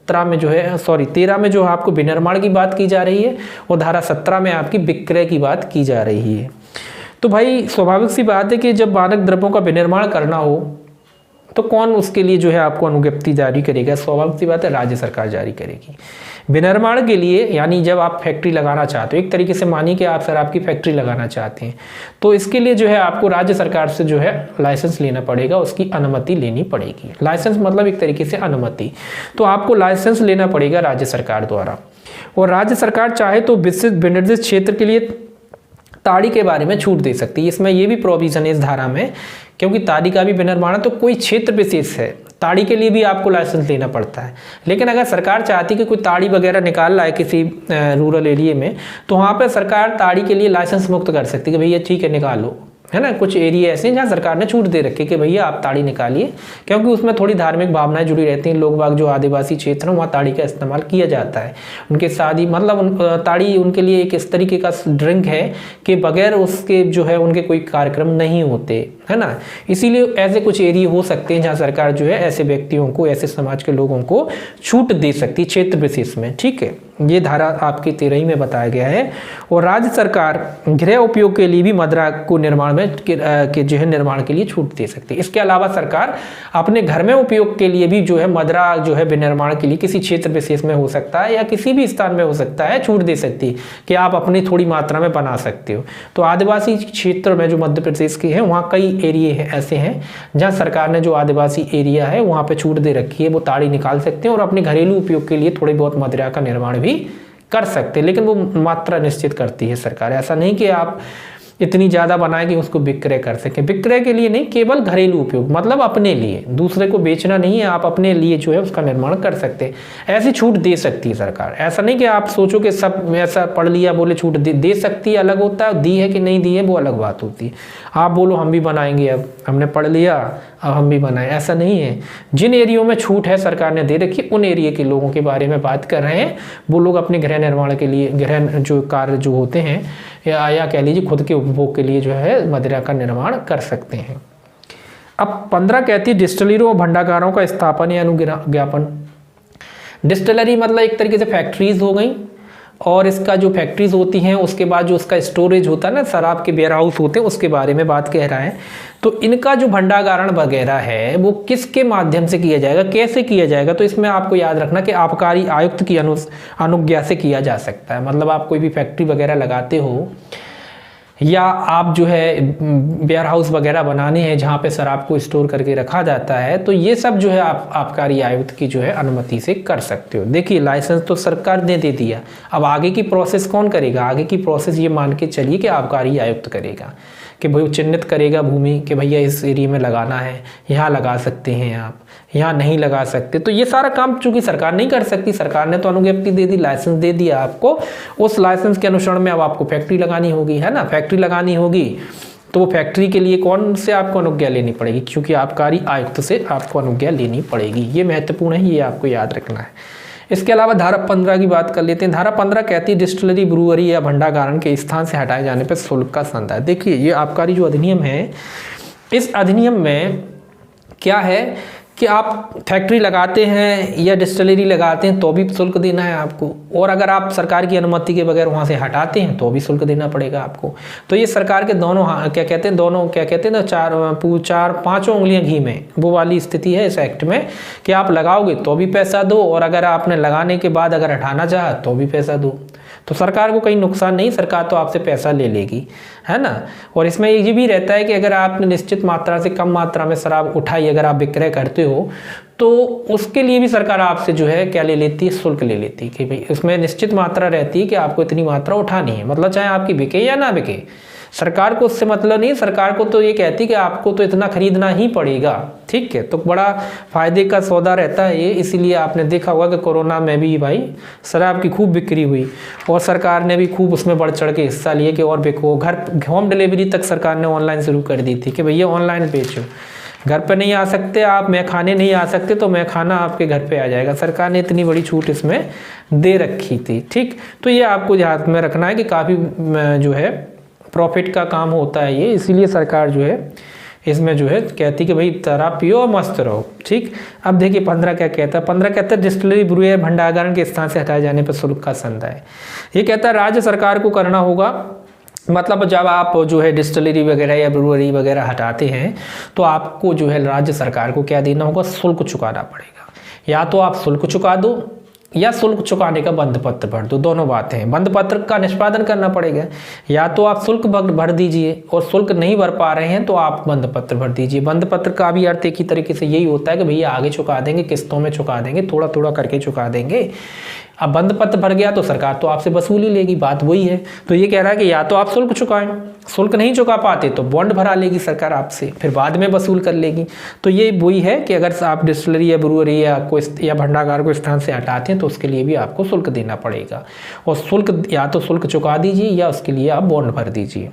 13 में जो आपको विनिर्माण की बात की जा रही है और धारा 17 में आपकी विक्रय की बात की जा रही है। तो भाई स्वाभाविक सी बात है कि जब मादक द्रव्यों का विनिर्माण करना हो तो कौन उसके लिए जो है आपको अनुज्ञप्ति जारी करेगा? स्वाभाविक सी बात है, राज्य सरकार जारी करेगी। विनिर्माण के लिए, यानी जब आप फैक्ट्री लगाना चाहते हो, एक तरीके से मानिए कि आप शराब की फैक्ट्री लगाना चाहते हैं, तो इसके लिए जो है आपको राज्य सरकार से जो है लाइसेंस लेना पड़ेगा, उसकी अनुमति लेनी पड़ेगी। लाइसेंस मतलब एक तरीके से अनुमति, तो आपको लाइसेंस लेना पड़ेगा राज्य सरकार द्वारा। और राज्य सरकार चाहे तो विनिर्दिष्ट क्षेत्र के लिए ताड़ी के बारे में छूट दे सकती है। इसमें ये भी प्रोविजन है इस धारा में, क्योंकि ताड़ी का भी विनिर्माण है तो कोई क्षेत्र विशेष है, ताड़ी के लिए भी आपको लाइसेंस लेना पड़ता है। लेकिन अगर सरकार चाहती कि कोई ताड़ी वगैरह निकाल रहा है किसी रूरल एरिया में, तो वहाँ पर सरकार ताड़ी के लिए लाइसेंस मुक्त कर सकती है कि भैया ठीक है निकालो, है ना। कुछ एरिया ऐसे हैं जहाँ सरकार ने छूट दे रखी है कि भैया आप ताड़ी निकालिए, क्योंकि उसमें थोड़ी धार्मिक भावनाएं जुड़ी रहती हैं। लोग बाग जो आदिवासी क्षेत्र हैं वहाँ ताड़ी का इस्तेमाल किया जाता है। उनके शादी मतलब ताड़ी उनके लिए एक इस तरीके का ड्रिंक है कि बगैर उसके जो है उनके कोई कार्यक्रम नहीं होते, है ना। इसीलिए ऐसे कुछ एरिया हो सकते हैं जहाँ सरकार जो है ऐसे व्यक्तियों को, ऐसे समाज के लोगों को छूट दे सकती है क्षेत्र विशेष में, ठीक है। ये धारा आपकी 13 में बताया गया है। और राज्य सरकार गृह उपयोग के लिए भी मदिरा को निर्माण में के जो है निर्माण के लिए छूट दे सकती है। इसके अलावा सरकार अपने घर में उपयोग के लिए भी जो है मदिरा जो है विनिर्माण के लिए किसी क्षेत्र विशेष में हो सकता है या किसी भी स्थान में हो सकता है, छूट दे सकती है कि आप अपनी थोड़ी मात्रा में बना सकते हो। तो आदिवासी क्षेत्र में जो मध्य प्रदेश के हैं वहाँ कई एरिए ऐसे हैं जहाँ सरकार ने जो आदिवासी एरिया है वहाँ पे छूट दे रखी है, वो ताड़ी निकाल सकते हैं और अपने घरेलू उपयोग के लिए थोड़ी बहुत मदिरा का निर्माण भी कर सकते हैं। लेकिन वो मात्रा निश्चित करती है सरकार, ऐसा नहीं कि आप इतनी ज़्यादा बनाए कि उसको विक्रय कर सकें। विक्रय के लिए नहीं, केवल घरेलू उपयोग, मतलब अपने लिए, दूसरे को बेचना नहीं है, आप अपने लिए जो है उसका निर्माण कर सकते हैं। ऐसी छूट दे सकती है सरकार। ऐसा नहीं कि आप सोचो कि सब ऐसा पढ़ लिया बोले छूट दे सकती है, अलग होता है। दी है कि नहीं दी है वो अलग बात होती है। आप बोलो हम भी बनाएंगे, अब हमने पढ़ लिया अब हम भी बनाएं, ऐसा नहीं है। जिन एरियो में छूट है सरकार ने दे रखी, उन एरिया के लोगों के बारे में बात कर रहे हैं। वो लोग अपने गृह निर्माण के लिए, गृह जो कार्य जो होते हैं या कह लीजिए खुद के उपभोग के लिए जो है मदिरा का निर्माण कर सकते हैं। अब 15 कहती है डिस्टिलरियों और भंडागारों का स्थापन या अनुज्ञापन। डिस्टिलरी मतलब एक तरीके से फैक्ट्रीज हो गई, और इसका जो फैक्ट्रीज होती हैं उसके बाद जो उसका स्टोरेज होता है ना, शराब के वेयर हाउस होते हैं, उसके बारे में बात कह रहा है। तो इनका जो भंडागारण वगैरह है वो किसके माध्यम से किया जाएगा, कैसे किया जाएगा? तो इसमें आपको याद रखना कि आबकारी आयुक्त की अनुज्ञा से किया जा सकता है। मतलब आप कोई भी फैक्ट्री वगैरह लगाते हो या आप जो है वेयर हाउस वगैरह बनाने हैं जहाँ पे शराब को स्टोर करके रखा जाता है, तो ये सब जो है आप आबकारी आयुक्त की जो है अनुमति से कर सकते हो। देखिए लाइसेंस तो सरकार ने दे दिया, अब आगे की प्रोसेस कौन करेगा? आगे की प्रोसेस ये मान के चलिए कि आबकारी आयुक्त करेगा, कि भाई चिन्हित करेगा भूमि कि भैया इस एरिया में लगाना है, यहाँ लगा सकते हैं आप, यहाँ नहीं लगा सकते। तो ये सारा काम चूंकि सरकार नहीं कर सकती, सरकार ने तो अनुज्ञप्ति दे दी, लाइसेंस दे दिया आपको, उस लाइसेंस के अनुसरण में अब आपको फैक्ट्री लगानी होगी, है ना। फैक्ट्री लगानी होगी तो वो फैक्ट्री के लिए कौन से आपको अनुज्ञा लेनी पड़ेगी? क्योंकि आबकारी आयुक्त से आपको अनुज्ञा लेनी पड़ेगी। ये महत्वपूर्ण है, ये आपको याद रखना है। इसके अलावा धारा 15 की बात कर लेते हैं। धारा 15 कहती है डिस्टिलरी, ब्रूअरी या भंडागारण के स्थान से हटाए जाने पर शुल्क का संदाय। देखिए ये आबकारी जो अधिनियम है, इस अधिनियम में क्या है कि आप फैक्ट्री लगाते हैं या डिस्टिलरी लगाते हैं तो भी शुल्क देना है आपको, और अगर आप सरकार की अनुमति के बगैर वहाँ से हटाते हैं तो भी शुल्क देना पड़ेगा आपको। तो ये सरकार के दोनों क्या कहते हैं, दोनों क्या कहते हैं ना, चार पाँचों उंगलियां घी में, वो वाली स्थिति है इस एक्ट में कि आप लगाओगे तो भी पैसा दो, और अगर आपने लगाने के बाद अगर हटाना चाहा तो भी पैसा दो। तो सरकार को कहीं नुकसान नहीं, सरकार तो आपसे पैसा ले लेगी, है ना। और इसमें ये भी रहता है कि अगर आपने निश्चित मात्रा से कम मात्रा में शराब उठाई, अगर आप विक्रय करते हो, तो उसके लिए भी सरकार आपसे जो है क्या ले लेती है, शुल्क ले लेती है। कि भाई उसमें निश्चित मात्रा रहती है कि आपको इतनी मात्रा उठानी है, मतलब चाहे आपकी बिके या ना बिके, सरकार को उससे मतलब नहीं। सरकार को तो ये कहती है कि आपको तो इतना खरीदना ही पड़ेगा, ठीक है। तो बड़ा फायदे का सौदा रहता है ये। इसीलिए आपने देखा होगा कि कोरोना में भी भाई शराब की खूब बिक्री हुई, और सरकार ने भी खूब उसमें बढ़ चढ़ के हिस्सा लिए कि और बिको। घर होम डिलीवरी तक सरकार ने ऑनलाइन शुरू कर दी थी कि भैया ऑनलाइन बेचो, घर पे नहीं आ सकते आप, मैं खाने नहीं आ सकते तो मैं खाना आपके घर पे आ जाएगा। सरकार ने इतनी बड़ी छूट इसमें दे रखी थी, ठीक। तो ये आपको ध्यान में रखना है कि काफ़ी जो है प्रॉफिट का काम होता है ये, इसीलिए सरकार जो है इसमें जो है कहती कि भाई शराब पियो और मस्त रहो, ठीक। अब देखिए 15 क्या कहता है। 15 कहता है डिस्टिलरी, ब्रूअरी, भंडागारण के स्थान से हटाए जाने पर शुल्क का संदाय। ये कहता है राज्य सरकार को करना होगा मतलब जब आप जो है डिस्टिलरी वगैरह या ब्रूअरी वगैरह हटाते हैं तो आपको जो है राज्य सरकार को क्या देना होगा, शुल्क चुकाना पड़ेगा। या तो आप शुल्क चुका दो या शुल्क चुकाने का बंध पत्र भर दो, दोनों बातें हैं। बंध पत्र का निष्पादन करना पड़ेगा, या तो आप शुल्क भर दीजिए, और शुल्क नहीं भर पा रहे हैं तो आप बंध पत्र भर दीजिए। बंध पत्र का भी अर्थ एक ही तरीके से यही होता है कि भैया आगे चुका देंगे, किस्तों में चुका देंगे, थोड़ा थोड़ा करके चुका देंगे। अब बंध पत्र भर गया तो सरकार तो आपसे वसूली लेगी, बात वही है। तो ये कह रहा है कि या तो आप शुल्क चुकाएं, शुल्क नहीं चुका पाते तो बॉन्ड भरा लेगी सरकार आपसे, फिर बाद में वसूल कर लेगी। तो ये वही है कि अगर आप डिस्टिलरी या ब्रूअरी या कोई या भंडागार को स्थान से हटाते हैं तो उसके लिए भी आपको शुल्क देना पड़ेगा, और शुल्क या तो शुल्क चुका दीजिए या उसके लिए आप बॉन्ड भर दीजिए।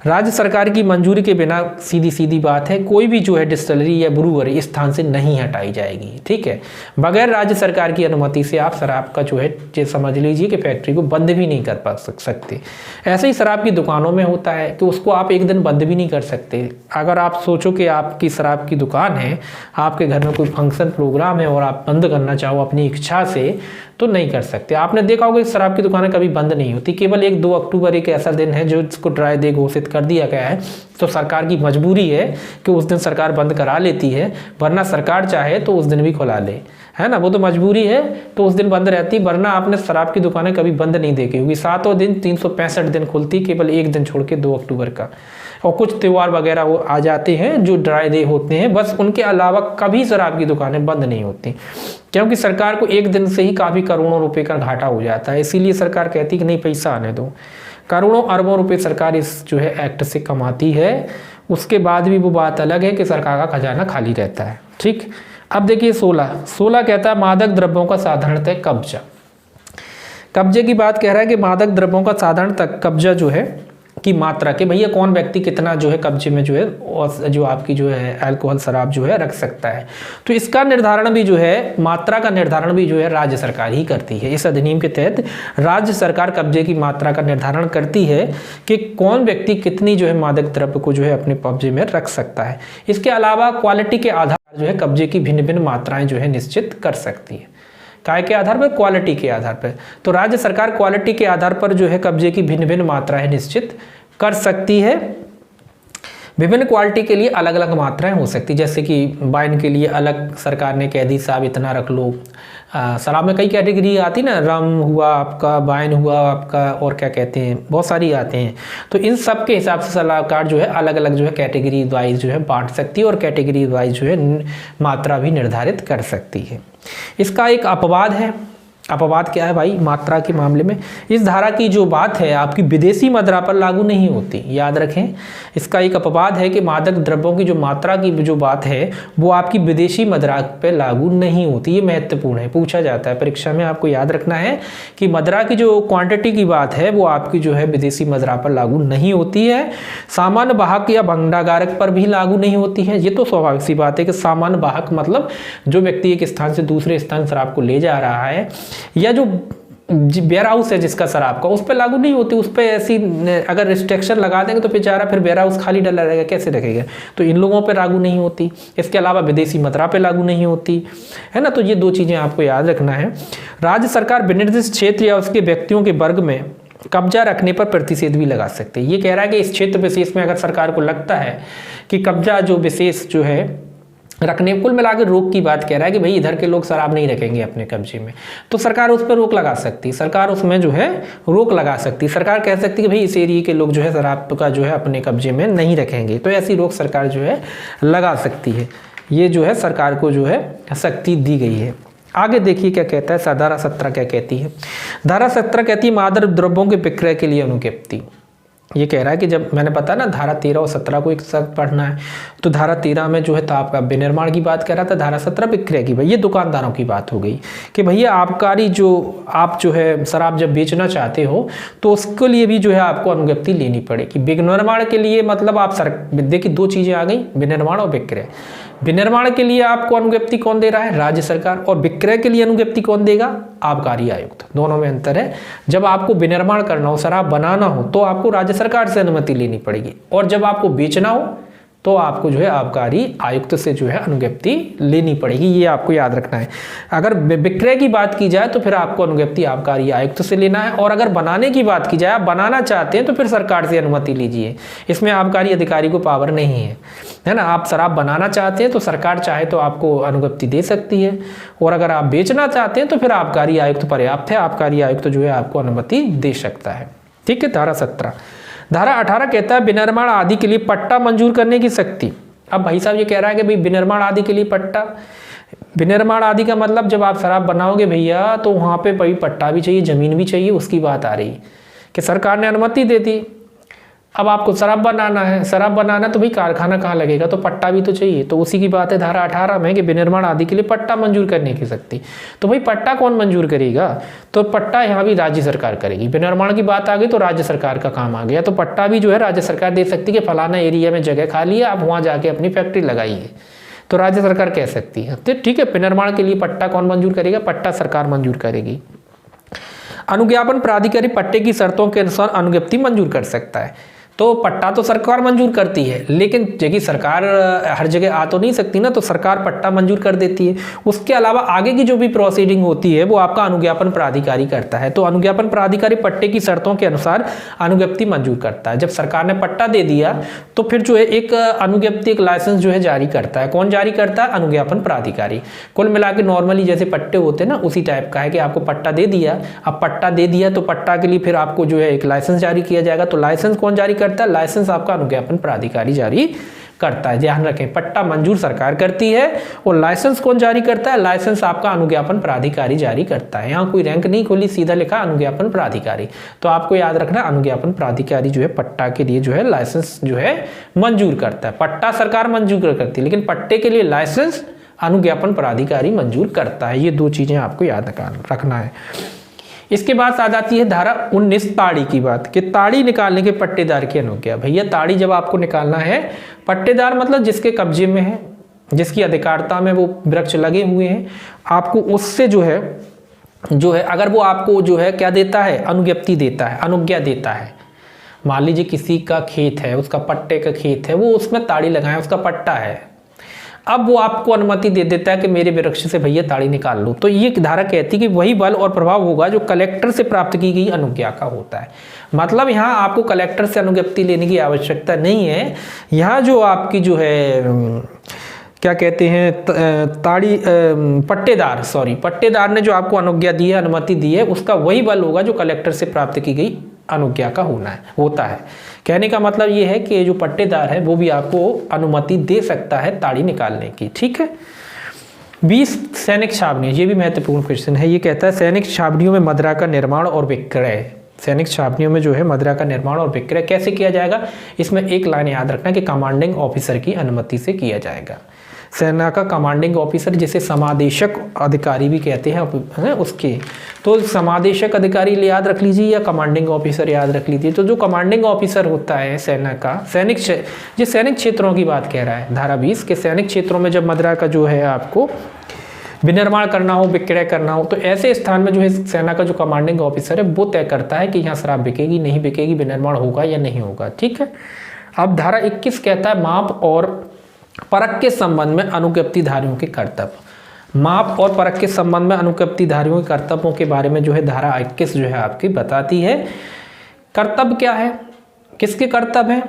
राज्य सरकार की मंजूरी के बिना सीधी सीधी बात है कोई भी जो है डिस्टिलरी या ब्रूअरी इस स्थान से नहीं हटाई जाएगी, ठीक है। बगैर राज्य सरकार की अनुमति से आप शराब का जो है समझ लीजिए कि फैक्ट्री को बंद भी नहीं कर पा सकते। ऐसे ही शराब की दुकानों में होता है कि उसको आप एक दिन बंद भी नहीं कर सकते। अगर आप सोचो कि आपकी शराब की दुकान है, आपके घर में कोई फंक्शन प्रोग्राम है और आप बंद करना चाहो अपनी इच्छा से, तो नहीं कर सकते। आपने देखा होगा कि शराब की दुकानें कभी बंद नहीं होती, केवल 1-2 अक्टूबर एक ऐसा दिन है जो इसको ड्राई डे घोषित कर दिया गया है, तो सरकार की मजबूरी है कि उस दिन सरकार बंद करा लेती है, वरना सरकार चाहे तो उस दिन भी खुला ले, है ना। वो तो मजबूरी है तो उस दिन बंद रहती, वरना आपने शराब की दुकानें कभी बंद नहीं देखी होगी। 7 दिन 365 दिन खुलती, केवल एक दिन छोड़ के 2 अक्टूबर का। और कुछ त्यौहार वगैरह वो आ जाते हैं जो ड्राई डे होते हैं, बस उनके अलावा कभी शराब की दुकानें बंद नहीं होती, क्योंकि सरकार को एक दिन से ही काफ़ी करोड़ों रुपए का घाटा हो जाता है। इसीलिए सरकार कहती कि नहीं, पैसा आने दो। करोड़ों अरबों रुपए सरकार इस जो है एक्ट से कमाती है। उसके बाद भी वो बात अलग है कि सरकार का खजाना खाली रहता है, ठीक। अब देखिए 16 कहता है मादक द्रव्यों का साधारणतः कब्जा। कब्जे की बात कह रहा है कि मादक द्रव्यों का साधारण तक कब्जा जो है की मात्रा के भैया कौन व्यक्ति कितना जो है कब्जे में जो है और जो आपकी जो है अल्कोहल शराब जो है रख सकता है। तो इसका निर्धारण भी जो है, मात्रा का निर्धारण भी जो है राज्य सरकार ही करती है। इस अधिनियम के तहत राज्य सरकार कब्जे की मात्रा का निर्धारण करती है कि कौन व्यक्ति कितनी जो है मादक द्रव्य को जो है अपने कब्जे में रख सकता है। इसके अलावा क्वालिटी के आधार जो है कब्जे की भिन्न भिन्न मात्राएं जो है निश्चित कर सकती है। काय के आधार पर? क्वालिटी के आधार पर। तो राज्य सरकार क्वालिटी के आधार पर जो है कब्जे की भिन्न भिन्न मात्राएं निश्चित कर सकती है। विभिन्न क्वालिटी के लिए अलग अलग मात्राएं हो सकती, जैसे कि वाइन के लिए अलग सरकार ने कह दी साहब इतना रख लो। शराब में कई कैटेगरी आती ना, रम हुआ आपका, वाइन हुआ आपका, और क्या कहते हैं, बहुत सारी आते हैं। तो इन सब के हिसाब से सरकार जो है अलग अलग जो है कैटेगरी वाइज जो है बांट सकती है, और कैटेगरी वाइज जो है मात्रा भी निर्धारित कर सकती है। इसका एक अपवाद है। अपवाद क्या है भाई? मात्रा के मामले में इस धारा की जो बात है आपकी विदेशी मदिरा पर लागू नहीं होती, याद रखें। इसका एक अपवाद है कि मादक द्रव्यों की जो मात्रा की जो बात है वो आपकी विदेशी मदिरा पर लागू नहीं होती। ये महत्वपूर्ण है, पूछा जाता है परीक्षा में, आपको याद रखना है कि मदिरा की जो क्वांटिटी की बात है वो आपकी जो है विदेशी मदिरा पर लागू नहीं होती है। सामान्य वाहक या भंडागारक पर भी लागू नहीं होती है। ये तो स्वाभाविक सी बात है कि सामान्य वाहक मतलब जो व्यक्ति एक स्थान से दूसरे स्थान शराब को ले जा रहा है, या जो वेयर हाउस है जिसका शराब का, उस पर लागू नहीं होती। उस पर ऐसी अगर रिस्ट्रिक्शन लगा देंगे तो बेचारा फिर वेयर हाउस खाली डला रहेगा, कैसे रखेगा? तो इन लोगों पे लागू नहीं होती। इसके अलावा विदेशी मदिरा पे लागू नहीं होती, है ना। तो ये 2 चीज़ें आपको याद रखना है। राज्य सरकार विनिर्दिष्ट क्षेत्र या उसके व्यक्तियों के वर्ग में कब्जा रखने पर प्रतिषेध भी लगा सकते हैं। ये कह रहा है कि इस क्षेत्र विशेष में अगर सरकार को लगता है कि कब्जा जो विशेष जो है रखने, कुल मिलाकर रोक की बात कह रहा है कि भाई इधर के लोग शराब नहीं रखेंगे अपने कब्जे में, तो सरकार उस पर रोक लगा सकती है। सरकार उसमें जो है रोक लगा सकती है। सरकार कह सकती है कि भाई इस एरिया के लोग जो है शराब का जो है अपने कब्जे में नहीं रखेंगे, तो ऐसी रोक सरकार जो है लगा सकती है। ये जो है सरकार को जो है शक्ति दी गई है। आगे देखिए क्या कहता है धारा 17 क्या कहती है। धारा 17 कहती है मादक द्रव्यों के विक्रय के लिए अनुज्ञप्ति। ये कह रहा है कि जब मैंने बताया ना धारा 13 और 17 को एक साथ पढ़ना है, तो धारा 13 में जो है तो आपका विनिर्माण की बात कर रहा था, धारा 17 विक्रय की। भाई ये दुकानदारों की बात हो गई कि भैया आबकारी जो आप जो है शराब जब बेचना चाहते हो तो उसके लिए भी जो है आपको अनुज्ञप्ति लेनी पड़ेगी। विनिर्माण के लिए मतलब आप देखिए 2 चीज़ें आ गई, विनिर्माण और विक्रय। विनिर्माण के लिए आपको अनुज्ञप्ति कौन दे रहा है? राज्य सरकार। और विक्रय के लिए अनुज्ञप्ति कौन देगा? आबकारी आयुक्त। दोनों में अंतर है। जब आपको विनिर्माण करना हो, शराब बनाना हो, तो आपको राज्य सरकार से अनुमति लेनी पड़ेगी, और जब आपको बेचना हो तो आपको जो है आबकारी आयुक्त से जो है अनुज्ञप्ति लेनी पड़ेगी, ये आपको याद रखना है। अगर विक्रय की बात की जाए तो फिर आपको अनुज्ञप्ति आबकारी आयुक्त से लेना है, और अगर बनाने की बात की जाए, आप बनाना चाहते हैं तो फिर सरकार से अनुमति लीजिए, इसमें आबकारी अधिकारी को पावर नहीं है ना। आप शराब बनाना चाहते हैं तो सरकार चाहे तो आपको अनुज्ञप्ति दे सकती है, और अगर आप बेचना चाहते हैं तो फिर आबकारी आयुक्त पर्याप्त है, आबकारी आयुक्त जो है आपको अनुमति दे सकता है। ठीक है। धारा 17। धारा 18 कहता है विनिर्माण आदि के लिए पट्टा मंजूर करने की शक्ति। अब भाई साहब ये कह रहा है कि भाई विनिर्माण आदि के लिए पट्टा, विनिर्माण आदि का मतलब जब आप शराब बनाओगे भैया तो वहाँ पे भाई पट्टा भी चाहिए, जमीन भी चाहिए, उसकी बात आ रही कि सरकार ने अनुमति दे दी। अब आपको शराब बनाना है, शराब बनाना तो भाई कारखाना कहाँ लगेगा, तो पट्टा भी तो चाहिए। तो उसी की बात है धारा 18 में कि विनिर्माण आदि के लिए पट्टा मंजूर करने की शक्ति। तो भाई पट्टा कौन मंजूर करेगा, तो पट्टा यहाँ भी राज्य सरकार करेगी। विनिर्माण की बात आ गई तो राज्य सरकार का काम आ गया, तो पट्टा भी जो है राज्य सरकार दे सकती है कि फलाना एरिया में जगह खाली है, आप वहाँ जाके अपनी फैक्ट्री लगाइए, तो राज्य सरकार कह सकती है। तो ठीक है, विनिर्माण के लिए पट्टा कौन मंजूर करेगा, पट्टा सरकार मंजूर करेगी। अनुज्ञापन प्राधिकारी पट्टे की शर्तों के अनुसार अनुज्ञप्ति मंजूर कर सकता है। तो पट्टा तो सरकार मंजूर करती है, लेकिन जबकि सरकार हर जगह आ तो नहीं सकती ना, तो सरकार पट्टा मंजूर कर देती है। उसके अलावा आगे की जो भी प्रोसीडिंग होती है वो आपका अनुज्ञापन प्राधिकारी करता है। तो अनुज्ञापन प्राधिकारी पट्टे की शर्तों के अनुसार अनुज्ञप्ति मंजूर करता है। जब सरकार ने पट्टा दे दिया तो फिर जो है एक अनुज्ञप्ति, एक लाइसेंस जो है जारी करता है। कौन जारी करता है, अनुज्ञापन प्राधिकारी। कुल मिला के नॉर्मली जैसे पट्टे होते हैं ना, उसी टाइप का है कि आपको पट्टा दे दिया। अब पट्टा दे दिया तो पट्टा के लिए फिर आपको जो है एक लाइसेंस जारी किया जाएगा। तो लाइसेंस कौन जारी करता है, लाइसेंस आपका अनुज्ञापन प्राधिकारी जारी करता है। ध्यान रखें, पट्टा मंजूर सरकार करती है और लाइसेंस कौन जारी करता है, लाइसेंस आपका अनुज्ञापन प्राधिकारी जारी करता है। यहाँ कोई रैंक नहीं खोली, सीधा लिखा अनुज्ञापन प्राधिकारी। तो आपको याद रखना, अनुज्ञापन प्राधिकारी जो है पट्टा के लिए जो है लाइसेंस जो है मंजूर करता है। पट्टा सरकार मंजूर करती है, लेकिन पट्टे के लिए लाइसेंस अनुज्ञापन प्राधिकारी मंजूर करता है। ये दो चीजें आपको याद रखना है। इसके बाद आ जाती है धारा 19 ताड़ी की बात, कि ताड़ी निकालने के पट्टेदार की अनुज्ञा। भैया ताड़ी जब आपको निकालना है, पट्टेदार मतलब जिसके कब्जे में है, जिसकी अधिकारता में वो वृक्ष लगे हुए हैं, आपको उससे जो है अगर वो आपको जो है क्या देता है, अनुज्ञप्ति देता है, अनुज्ञा देता है। मान लीजिए किसी का खेत है, उसका पट्टे का खेत है, वो उसमें ताड़ी लगाए, उसका पट्टा है, अब वो आपको अनुमति दे देता है कि मेरे वृक्ष से भैया ताड़ी निकाल लो। तो ये धारा कहती है कि वही बल और प्रभाव होगा जो कलेक्टर से प्राप्त की गई अनुज्ञा का होता है। मतलब यहाँ आपको कलेक्टर से अनुज्ञप्ति लेने की आवश्यकता नहीं है। यहाँ जो आपकी जो है क्या कहते हैं, पट्टेदार ने जो आपको अनुज्ञा दी है, अनुमति दी है, उसका वही बल होगा जो कलेक्टर से प्राप्त की गई अनुज्ञा का होता है। कहने का मतलब ये है कि जो पट्टेदार है वो भी आपको अनुमति दे सकता है ताड़ी निकालने की। ठीक है। 20 सैनिक छावनियाँ, ये भी महत्वपूर्ण क्वेश्चन है। ये कहता है सैनिक छावनियों में मदिरा का निर्माण और विक्रय, सैनिक छावनियों में जो है मदिरा का निर्माण और विक्रय कैसे किया जाएगा। इसमें एक लाइन याद रखना कि कमांडिंग ऑफिसर की अनुमति से किया जाएगा। सेना का कमांडिंग ऑफिसर, जिसे समादेशक अधिकारी भी कहते हैं उसके, तो समादेशक अधिकारी याद रख लीजिए या कमांडिंग ऑफिसर याद रख लीजिए। तो जो कमांडिंग ऑफिसर होता है सेना का, सैनिक क्षेत्रों की बात कह रहा है धारा 20 के सैनिक क्षेत्रों में जब मदिरा का जो है आपको विनिर्माण करना हो, विक्रय करना हो, तो ऐसे स्थान में जो है सेना का जो कमांडिंग ऑफिसर है वो तय करता है कि यहाँ शराब बिकेगी, नहीं बिकेगी, विनिर्माण होगा या नहीं होगा। ठीक है। अब धारा 21 कहता है माप और परख के संबंध में अनुज्ञप्तिधारियों के कर्तव्य। माप और परख के संबंध में अनुज्ञप्तिधारियों के कर्तव्यों के बारे में जो है धारा 21 जो है आपकी बताती है। कर्तव्य क्या है, किसके कर्तव्य है,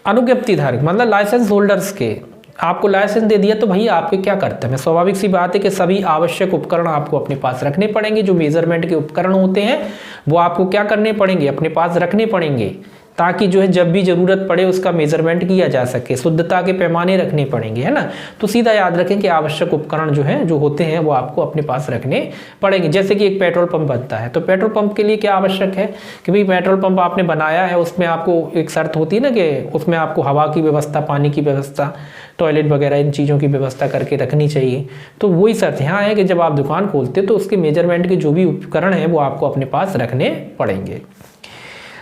अनुज्ञप्तिधारक मतलब लाइसेंस होल्डर्स के। आपको लाइसेंस दे दिया तो भैया आपके क्या कर्तव्य है। स्वाभाविक सी बात है कि सभी आवश्यक उपकरण आपको अपने पास रखने पड़ेंगे। जो मेजरमेंट के उपकरण होते हैं वो आपको क्या करने पड़ेंगे, अपने पास रखने पड़ेंगे, ताकि जो है जब भी जरूरत पड़े उसका मेजरमेंट किया जा सके। शुद्धता के पैमाने रखने पड़ेंगे, है ना। तो सीधा याद रखें कि आवश्यक उपकरण जो होते हैं वो आपको अपने पास रखने पड़ेंगे। जैसे कि एक पेट्रोल पंप बनता है, तो पेट्रोल पंप के लिए क्या आवश्यक है कि भाई पेट्रोल पंप आपने बनाया है, उसमें आपको एक शर्त होती है ना कि उसमें आपको हवा की व्यवस्था, पानी की व्यवस्था, टॉयलेट वगैरह इन चीज़ों की व्यवस्था करके रखनी चाहिए। तो वही शर्त यहाँ है कि जब आप दुकान खोलते तो उसके मेजरमेंट के जो भी उपकरण हैं वो आपको अपने पास रखने पड़ेंगे।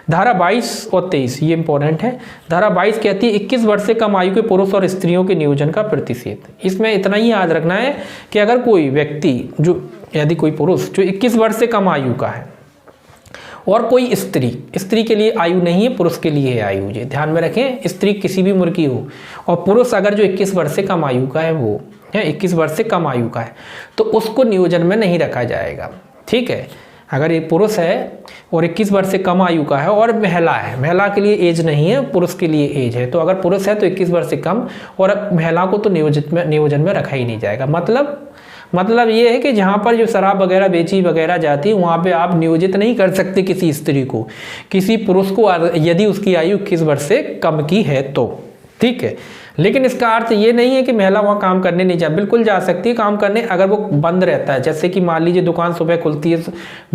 धारा 22 और 23 ये इंपॉर्टेंट है। धारा 22 कहती है 21 वर्ष से कम आयु के पुरुष और स्त्रियों के नियोजन का प्रतिषेध। इसमें इतना ही याद रखना है कि अगर कोई व्यक्ति यदि कोई पुरुष जो 21 वर्ष से कम आयु का है और कोई स्त्री के लिए आयु नहीं है, पुरुष के लिए है आयु। ये ध्यान में रखें, स्त्री किसी भी उम्र की हो और पुरुष अगर जो 21 वर्ष से कम आयु का है, वो है 21 वर्ष से कम आयु का है, तो उसको नियोजन में नहीं रखा जाएगा। ठीक है, अगर ये पुरुष है और 21 वर्ष से कम आयु का है और महिला है, महिला के लिए एज नहीं है, पुरुष के लिए एज है, तो अगर पुरुष है तो 21 वर्ष से कम और महिला को तो नियोजन में रखा ही नहीं जाएगा। मतलब ये है कि जहाँ पर जो शराब वगैरह बेची वगैरह जाती है, वहाँ पे आप नियोजित नहीं कर सकते किसी स्त्री को, किसी पुरुष को, यदि उसकी आयु 21 वर्ष से कम की है तो। ठीक है, लेकिन इसका अर्थ ये नहीं है कि महिला वहाँ काम करने नहीं जा, बिल्कुल जा सकती है काम करने, अगर वो बंद रहता है। जैसे कि मान लीजिए दुकान सुबह खुलती है,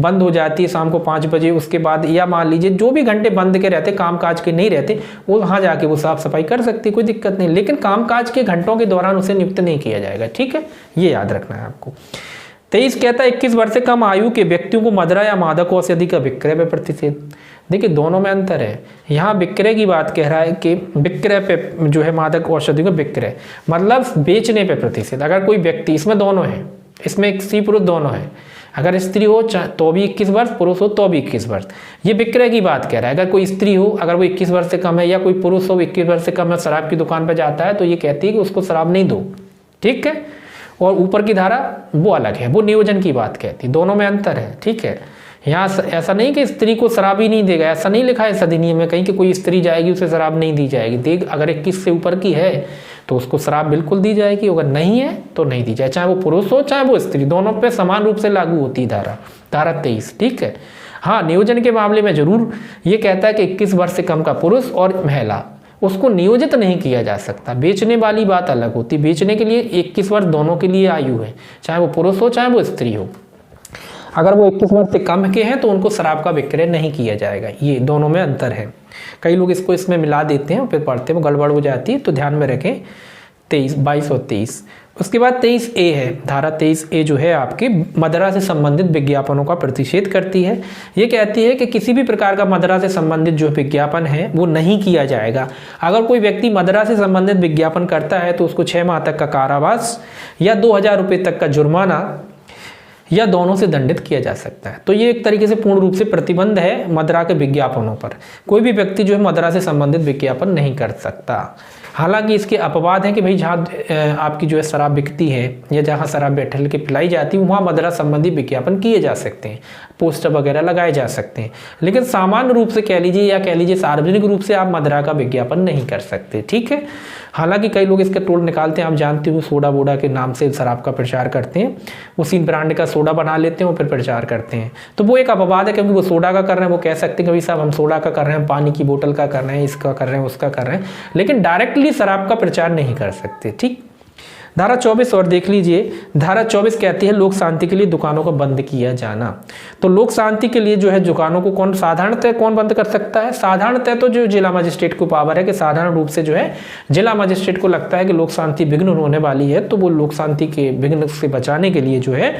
बंद हो जाती है शाम को 5 बजे, उसके बाद या मान लीजिए जो भी घंटे बंद के रहते, काम काज के नहीं रहते, वो वहाँ जाके वो साफ सफाई कर सकती है, कोई दिक्कत नहीं, लेकिन काम काज के घंटों के दौरान उसे नियुक्त नहीं किया जाएगा। ठीक है, ये याद रखना है आपको। 23 कहता है 21 वर्ष से कम आयु के व्यक्तियों को मदिरा या मादक औषधि का विक्रय पे प्रतिषेध। देखिए दोनों में अंतर है, यहाँ विक्रय की बात कह रहा है कि विक्रय पे जो है मादक औषधि का विक्रय, मतलब बेचने पे प्रतिषेध। अगर कोई व्यक्ति, इसमें दोनों है, इसमें स्त्री पुरुष दोनों है, अगर स्त्री हो तो भी 21 वर्ष, पुरुष हो तो भी 21 वर्ष, ये विक्रय की बात कह रहा है। अगर कोई स्त्री हो, अगर वो 21 वर्ष से कम है, या कोई पुरुष हो 21 वर्ष से कम है, शराब की दुकान पर जाता है, तो ये कहती है कि उसको शराब नहीं दो। ठीक है, और ऊपर की धारा वो अलग है, वो नियोजन की बात कहती है, दोनों में अंतर है। ठीक है, यहाँ ऐसा नहीं कि स्त्री को शराब ही नहीं देगा, ऐसा नहीं लिखा है अधिनियम में कहीं कि कोई स्त्री जाएगी उसे शराब नहीं दी जाएगी। देख, अगर 21 से ऊपर की है तो उसको शराब बिल्कुल दी जाएगी, अगर नहीं है तो नहीं दी जाए, चाहे वो पुरुष हो चाहे वो स्त्री, दोनों पे समान रूप से लागू होती है धारा 23। ठीक है, हाँ, नियोजन के मामले में जरूर ये कहता है कि 21 वर्ष से कम का पुरुष और महिला, उसको नियोजित नहीं किया जा सकता। बेचने वाली बात अलग होती है, बेचने के लिए 21 वर्ष दोनों के लिए आयु है, चाहे वो पुरुष हो चाहे वो स्त्री हो। अगर वो 21 वर्ष से कम के हैं तो उनको शराब का विक्रय नहीं किया जाएगा। ये दोनों में अंतर है, कई लोग इसको इसमें मिला देते हैं, फिर पढ़ते हैं वो गड़बड़ हो जाती है, तो ध्यान में रखें 23, 22 और 23। उसके बाद 23A है, धारा 23A जो है आपकी मदिरा से संबंधित विज्ञापनों का प्रतिषेध करती है। ये कहती है कि किसी भी प्रकार का मदिरा से संबंधित जो विज्ञापन है वो नहीं किया जाएगा। अगर कोई व्यक्ति मदिरा से संबंधित विज्ञापन करता है तो उसको 6 माह तक का कारावास या 2000 रुपये तक का जुर्माना या दोनों से दंडित किया जा सकता है। तो ये एक तरीके से पूर्ण रूप से प्रतिबंध है मदिरा के विज्ञापनों पर। कोई भी व्यक्ति जो है मदिरा से संबंधित विज्ञापन नहीं कर सकता। हालांकि इसके अपवाद हैं कि भाई जहाँ आपकी जो है शराब बिकती है या जहाँ शराब बैठल के पिलाई जाती है वहाँ मदिरा संबंधी विज्ञापन किए जा सकते हैं, पोस्टर वगैरह लगाए जा सकते हैं, लेकिन सामान्य रूप से कह लीजिए या कह लीजिए सार्वजनिक रूप से आप मदिरा का विज्ञापन नहीं कर सकते। ठीक है, हालांकि कई लोग इसके टोल निकालते हैं, आप जानते हो सोडा वोडा के नाम से शराब का प्रचार करते हैं, उसी ब्रांड का सोडा बना लेते हैं और फिर प्रचार करते हैं, तो वो एक अपवाद है क्योंकि वो सोडा का कर रहे हैं, वो कह सकते हैं कि भाई साहब हम सोडा का कर रहे हैं, पानी की बोतल का कर रहे हैं, इसका कर रहे हैं, उसका कर रहे हैं, लेकिन डायरेक्टली शराब का प्रचार नहीं कर सकते। ठीक, धारा 24 और देख लीजिए, धारा 24 कहती है लोक शांति के लिए दुकानों को बंद किया जाना। तो लोक शांति के लिए जो है दुकानों को साधारणतः कौन बंद कर सकता है? साधारणतः तो जो जिला मजिस्ट्रेट को पावर है कि साधारण रूप से जो है जिला मजिस्ट्रेट को लगता है कि लोक शांति विघ्न होने वाली है, तो वो लोक शांति के विघ्न से बचाने के लिए जो है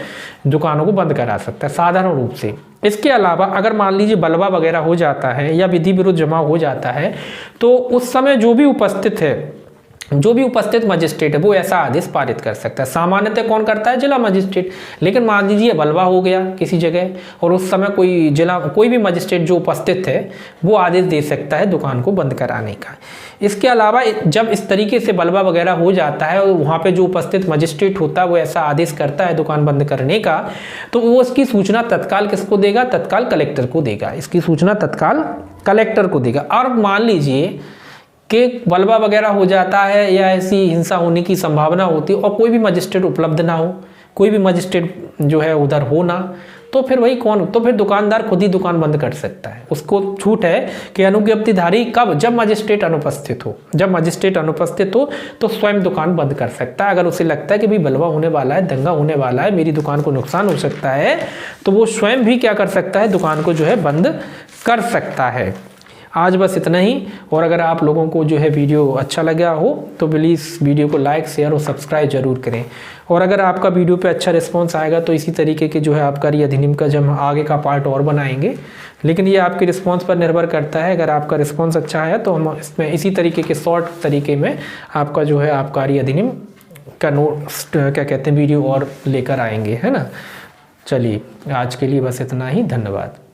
दुकानों को बंद करा सकता है साधारण रूप से। इसके अलावा अगर मान लीजिए बलवा वगैरह हो जाता है या विधि विरुद्ध जमाव हो जाता है तो उस समय जो भी उपस्थित मजिस्ट्रेट है वो ऐसा आदेश पारित कर सकता है। सामान्यतः कौन करता है? जिला मजिस्ट्रेट। लेकिन मान लीजिए बलवा हो गया किसी जगह और उस समय कोई भी मजिस्ट्रेट जो उपस्थित है वो आदेश दे सकता है दुकान को बंद कराने का। इसके अलावा जब इस तरीके से बलवा वगैरह हो जाता है और वहाँ पे जो उपस्थित मजिस्ट्रेट होता है वो ऐसा आदेश करता है दुकान बंद करने का, तो वो इसकी सूचना तत्काल किसको देगा? तत्काल कलेक्टर को देगा। इसकी सूचना तत्काल कलेक्टर को देगा। और मान लीजिए कि बलवा वगैरह हो जाता है या ऐसी हिंसा होने की संभावना होती है और कोई भी मजिस्ट्रेट उपलब्ध ना हो, कोई भी मजिस्ट्रेट जो है उधर हो ना, तो फिर वही तो फिर दुकानदार खुद ही दुकान बंद कर सकता है। उसको छूट है कि अनुज्ञप्तिधारी कब? जब मजिस्ट्रेट अनुपस्थित हो। जब मजिस्ट्रेट अनुपस्थित हो तो स्वयं दुकान बंद कर सकता है। अगर उसे लगता है कि भाई बलवा होने वाला है, दंगा होने वाला है, मेरी दुकान को नुकसान हो सकता है, तो वो स्वयं भी क्या कर सकता है? दुकान को जो है बंद कर सकता है। आज बस इतना ही। और अगर आप लोगों को जो है वीडियो अच्छा लगा हो तो प्लीज़ वीडियो को लाइक, शेयर और सब्सक्राइब जरूर करें। और अगर आपका वीडियो पे अच्छा रिस्पांस आएगा तो इसी तरीके के जो है आबकारी अधिनियम का जब हम आगे का पार्ट और बनाएंगे, लेकिन ये आपके रिस्पांस पर निर्भर करता है। अगर आपका रिस्पांस अच्छा है तो हम इसमें इसी तरीके के शॉर्ट तरीके में आपका जो है आबकारी अधिनियम का क्या कहते हैं वीडियो और लेकर आएंगे, है ना। चलिए आज के लिए बस इतना ही, धन्यवाद।